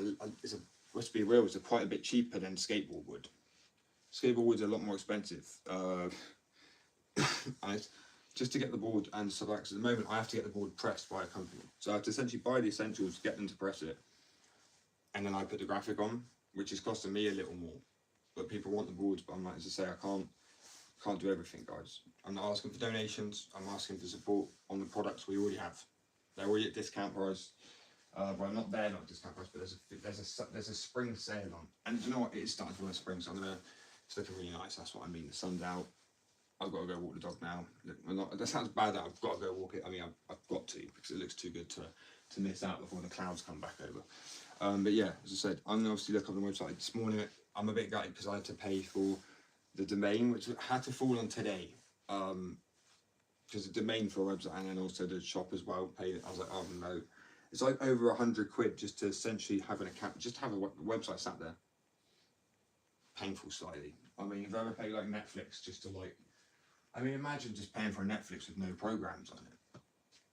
let's be real, it's quite a bit cheaper than skateboard wood. Skateboard wood's a lot more expensive. And just to get the board and stuff like that, at the moment I have to get the board pressed by a company. So I have to essentially buy the essentials, get them to press it, and then I put the graphic on, which is costing me a little more. But people want the boards, but I'm like, as I say, I can't do everything, guys. I'm not asking for donations, I'm asking for support on the products we already have. They're already at discount price. Well, not discount price, but there's a spring sale on. And you know what? It's starting to run spring, so it's looking really nice. That's what I mean. The sun's out. I've got to go walk the dog now. That sounds bad that I've got to go walk it. I mean, I've got to, because it looks too good to miss out before the clouds come back over. But yeah, as I said, I'm going to obviously look up on the website this morning. I'm a bit gutted because I had to pay for the domain, which had to fall on today. Because the domain for a website and then also the shop as well. I was like, oh no. It's like over £100 just to essentially have an account, just have a website sat there. Painful slightly. I mean, if I ever pay like Netflix just to like, I mean, imagine just paying for a Netflix with no programs on it.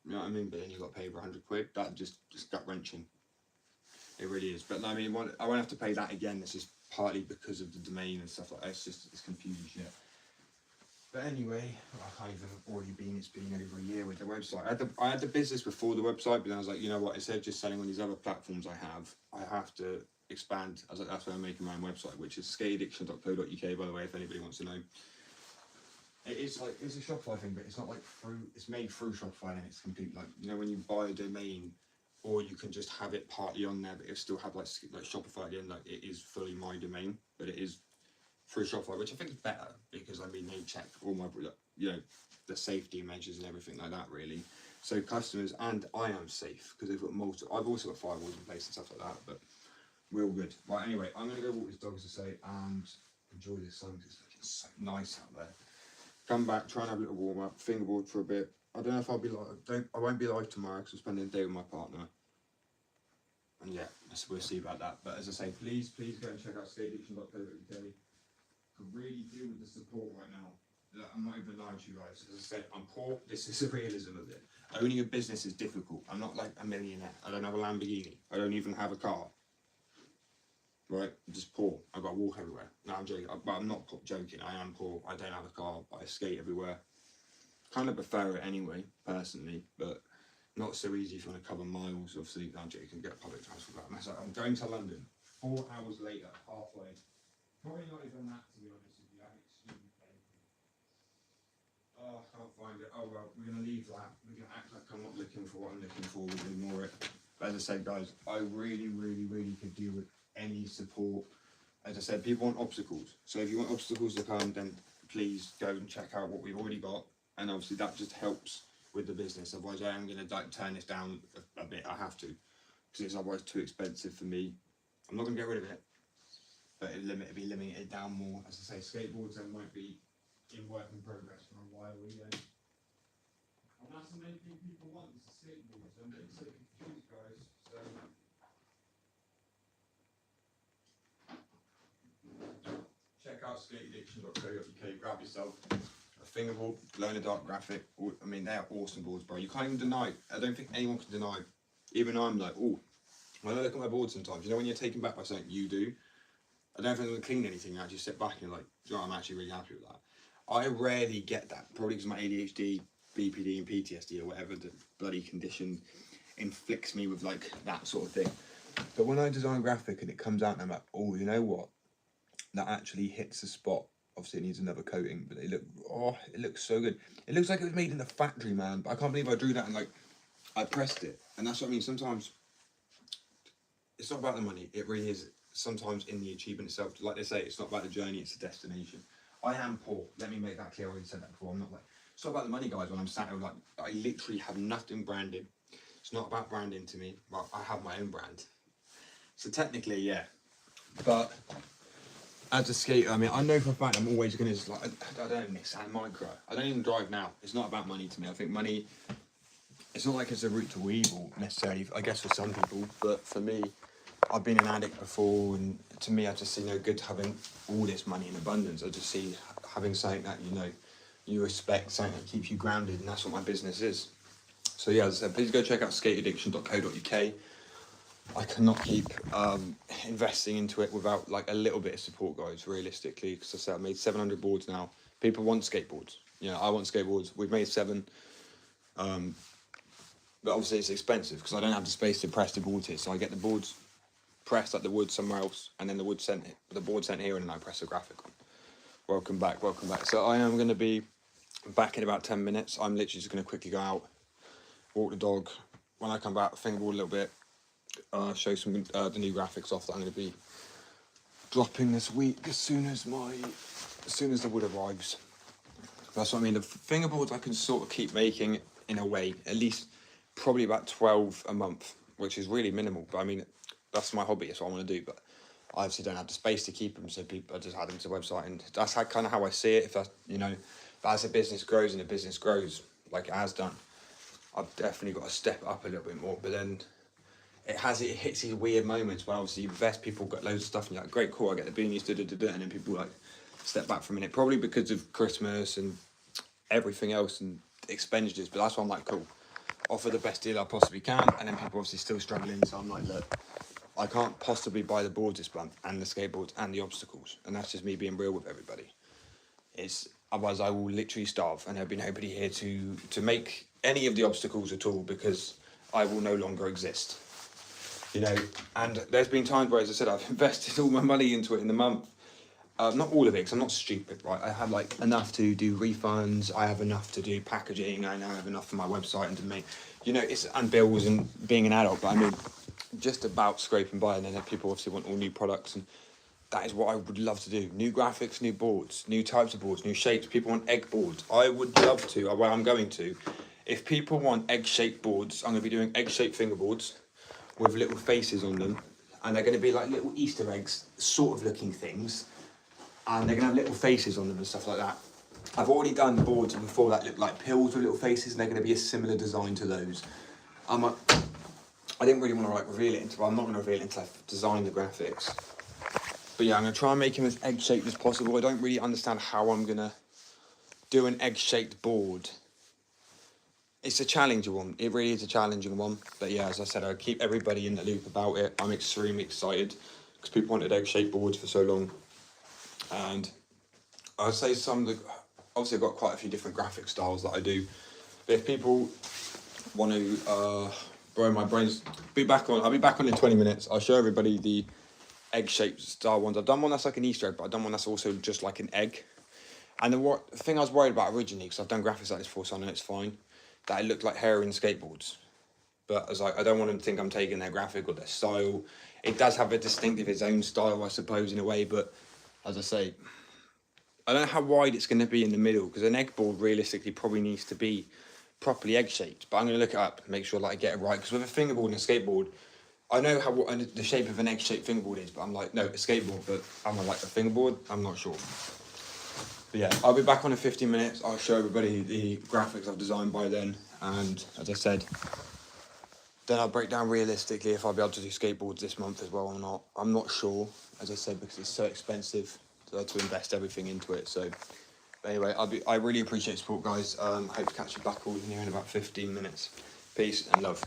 You know what I mean? But then you got to pay over £100. That just gut wrenching. It really is. But I mean, I won't have to pay that again. This is partly because of the domain and stuff like that. It's confusing shit. But anyway, I can't even it's been over a year with the website. I had the business before the website, but then I was like, you know what, instead of just selling on these other platforms I have to expand. I was like, that's why I'm making my own website, which is skateaddiction.co.uk, by the way, if anybody wants to know. It's a Shopify thing, but it's not like it's made through Shopify, and it's complete, like, you know, when you buy a domain, or you can just have it partly on there, but it'll still have like Shopify at the end, like it is fully my domain, but it is through Shopify, which I think is better because I mean they check all my, you know, the safety measures and everything like that really. So customers and I am safe because they've got multiple. I've also got firewalls in place and stuff like that, but we're all good. Right, anyway, I'm gonna go walk this dog, as I say, and enjoy this sun because it's looking so nice out there. Come back, try and have a little warm up, fingerboard for a bit. I don't know if I'll be live. I won't be live tomorrow because I'm spending the day with my partner. And yeah, we'll see about that. But as I say, please go and check out skateaddiction.co.uk. Could really deal with the support right now. I'm not even lying to you guys. As I said, I'm poor. This is the realism of it. Owning a business is difficult. I'm not like a millionaire. I don't have a Lamborghini. I don't even have a car. Right? I'm just poor. I've got to walk everywhere. No, I'm joking. But I'm not joking. I am poor. I don't have a car, but I skate everywhere. Kind of prefer it anyway, personally, but not so easy if you want to cover miles. Obviously, I'm joking. Get public transport. I'm going to London 4 hours later, halfway. Probably not even that, to be honest with you. That's extremely painful. Oh, I can't find it. Oh well, we're going to leave that. We're going to act like I'm not looking for what I'm looking for. We'll ignore it. But as I said, guys, I really could deal with any support. As I said, people want obstacles. So if you want obstacles to come, then please go and check out what we've already got. And obviously that just helps with the business. Otherwise, I am going to like turn this down a bit. I have to, because it's otherwise too expensive for me. I'm not going to get rid of it. But it'll be limited down more. As I say, skateboards then won't be in work in progress for a while again. And that's the main thing people want, is the skateboards. I'm getting so confused, guys. So check out skateaddiction.co.uk, grab yourself a fingerboard, glow in the dark graphic. I mean, they're awesome boards, bro. You can't even deny. I don't think anyone can deny. Even I'm like, oh, when I look at my board sometimes, you know when you're taken back by something you do? I don't think I'm going to clean anything. I just sit back and like, you know, I'm actually really happy with that. I rarely get that, probably because my ADHD, BPD and PTSD or whatever the bloody condition inflicts me with like that sort of thing. But when I design a graphic and it comes out and I'm like, oh, you know what? That actually hits the spot. Obviously it needs another coating, but it looks so good. It looks like it was made in a factory, man. But I can't believe I drew that and like, I pressed it. And that's what I mean. Sometimes it's not about the money. It really is. sometimes in the achievement itself. Like they say, it's not about the journey, it's the destination. I am poor. Let me make that clear. I already said that before. I'm not like, it's not about the money, guys. When I'm sat here, like, I literally have nothing branded. It's not about branding to me. Well, I have my own brand. So technically, yeah. But as a skater, I mean, I know for a fact I'm always going to, like, I don't know, Nissan Micra. I don't even drive now. It's not about money to me. I think money, it's not like it's a route to evil necessarily, I guess for some people. But for me, I've been an addict before, and to me, I just see no good having all this money in abundance. I just see having something that, you know, you respect, something that keeps you grounded, and that's what my business is. So yeah, as I said, please go check out skateaddiction.co.uk. I cannot keep investing into it without like a little bit of support, guys, realistically, because I said I've made 700 boards now. People want skateboards. You know, I want skateboards. We've made 7. But obviously it's expensive because I don't have the space to press the boards here. So I get the boards pressed like the wood somewhere else, and then the board sent here, and then I press a graphic on. Welcome back. So I am going to be back in about 10 minutes. I'm literally just going to quickly go out, walk the dog. When I come back, fingerboard a little bit, show some the new graphics off that I'm going to be dropping this week as soon as the wood arrives. That's what I mean. The fingerboards I can sort of keep making in a way, at least probably about 12 a month, which is really minimal. But I mean, that's my hobby. That's what I want to do. But I obviously don't have the space to keep them, so I just add them to the website, and that's kind of how I see it. If that's, you know, but as the business grows and the business grows like it has done, I've definitely got to step up a little bit more. But then it hits these weird moments where obviously you invest, people got loads of stuff, and you're like, great, cool, I get the beanies, and then people like step back for a minute, probably because of Christmas and everything else and expenditures. But that's why I'm like, cool, offer the best deal I possibly can, and then people obviously still struggling. So I'm like, look, I can't possibly buy the boards this month and the skateboards and the obstacles, and that's just me being real with everybody. Otherwise I will literally starve, and there'll be nobody here to make any of the obstacles at all, because I will no longer exist. You know, and there's been times where, as I said, I've invested all my money into it in the month. Not all of it, because I'm not stupid, right? I have like enough to do refunds, I have enough to do packaging, I now have enough for my website and to make, you know, and bills and being an adult. But I mean, just about scraping by, and then people obviously want all new products, and that is what I would love to do. New graphics, new boards, new types of boards, new shapes. People want egg boards. I would love to, well, I'm going to. If people want egg-shaped boards, I'm going to be doing egg-shaped fingerboards with little faces on them, and they're going to be like little Easter eggs sort of looking things, and they're going to have little faces on them and stuff like that. I've already done boards before that look like pills with little faces, and they're going to be a similar design to those. I didn't really want to like reveal it I'm not going to reveal it until I've designed the graphics. But yeah, I'm going to try and make them as egg-shaped as possible. I don't really understand how I'm going to do an egg-shaped board. It's a challenging one. It really is a challenging one. But yeah, as I said, I'll keep everybody in the loop about it. I'm extremely excited because people wanted egg-shaped boards for so long. And I'd say obviously I've got quite a few different graphic styles that I do. But if people want to borrow my brains, I'll be back on in 20 minutes. I'll show everybody the egg-shaped style ones. I've done one that's like an Easter egg, but I've done one that's also just like an egg. And the thing I was worried about originally, because I've done graphics like this before, so I know it's fine, that it looked like heroin skateboards. But I was like, I don't want them to think I'm taking their graphic or their style. It does have a distinctive, its own style, I suppose, in a way, but as I say, I don't know how wide it's going to be in the middle, because an egg board realistically probably needs to be properly egg-shaped. But I'm going to look it up, make sure that I get it right, because with a fingerboard and a skateboard, I know what the shape of an egg-shaped fingerboard is, but I'm like, no, a skateboard, but I'm like a fingerboard, I'm not sure. But yeah, I'll be back on in 15 minutes. I'll show everybody the graphics I've designed by then, and as I said, then I'll break down realistically if I'll be able to do skateboards this month as well or not. I'm not sure, as I said, because it's so expensive to invest everything into it. So but anyway, I really appreciate support, guys. Hope to catch you back all in here in about 15 minutes. Peace and love.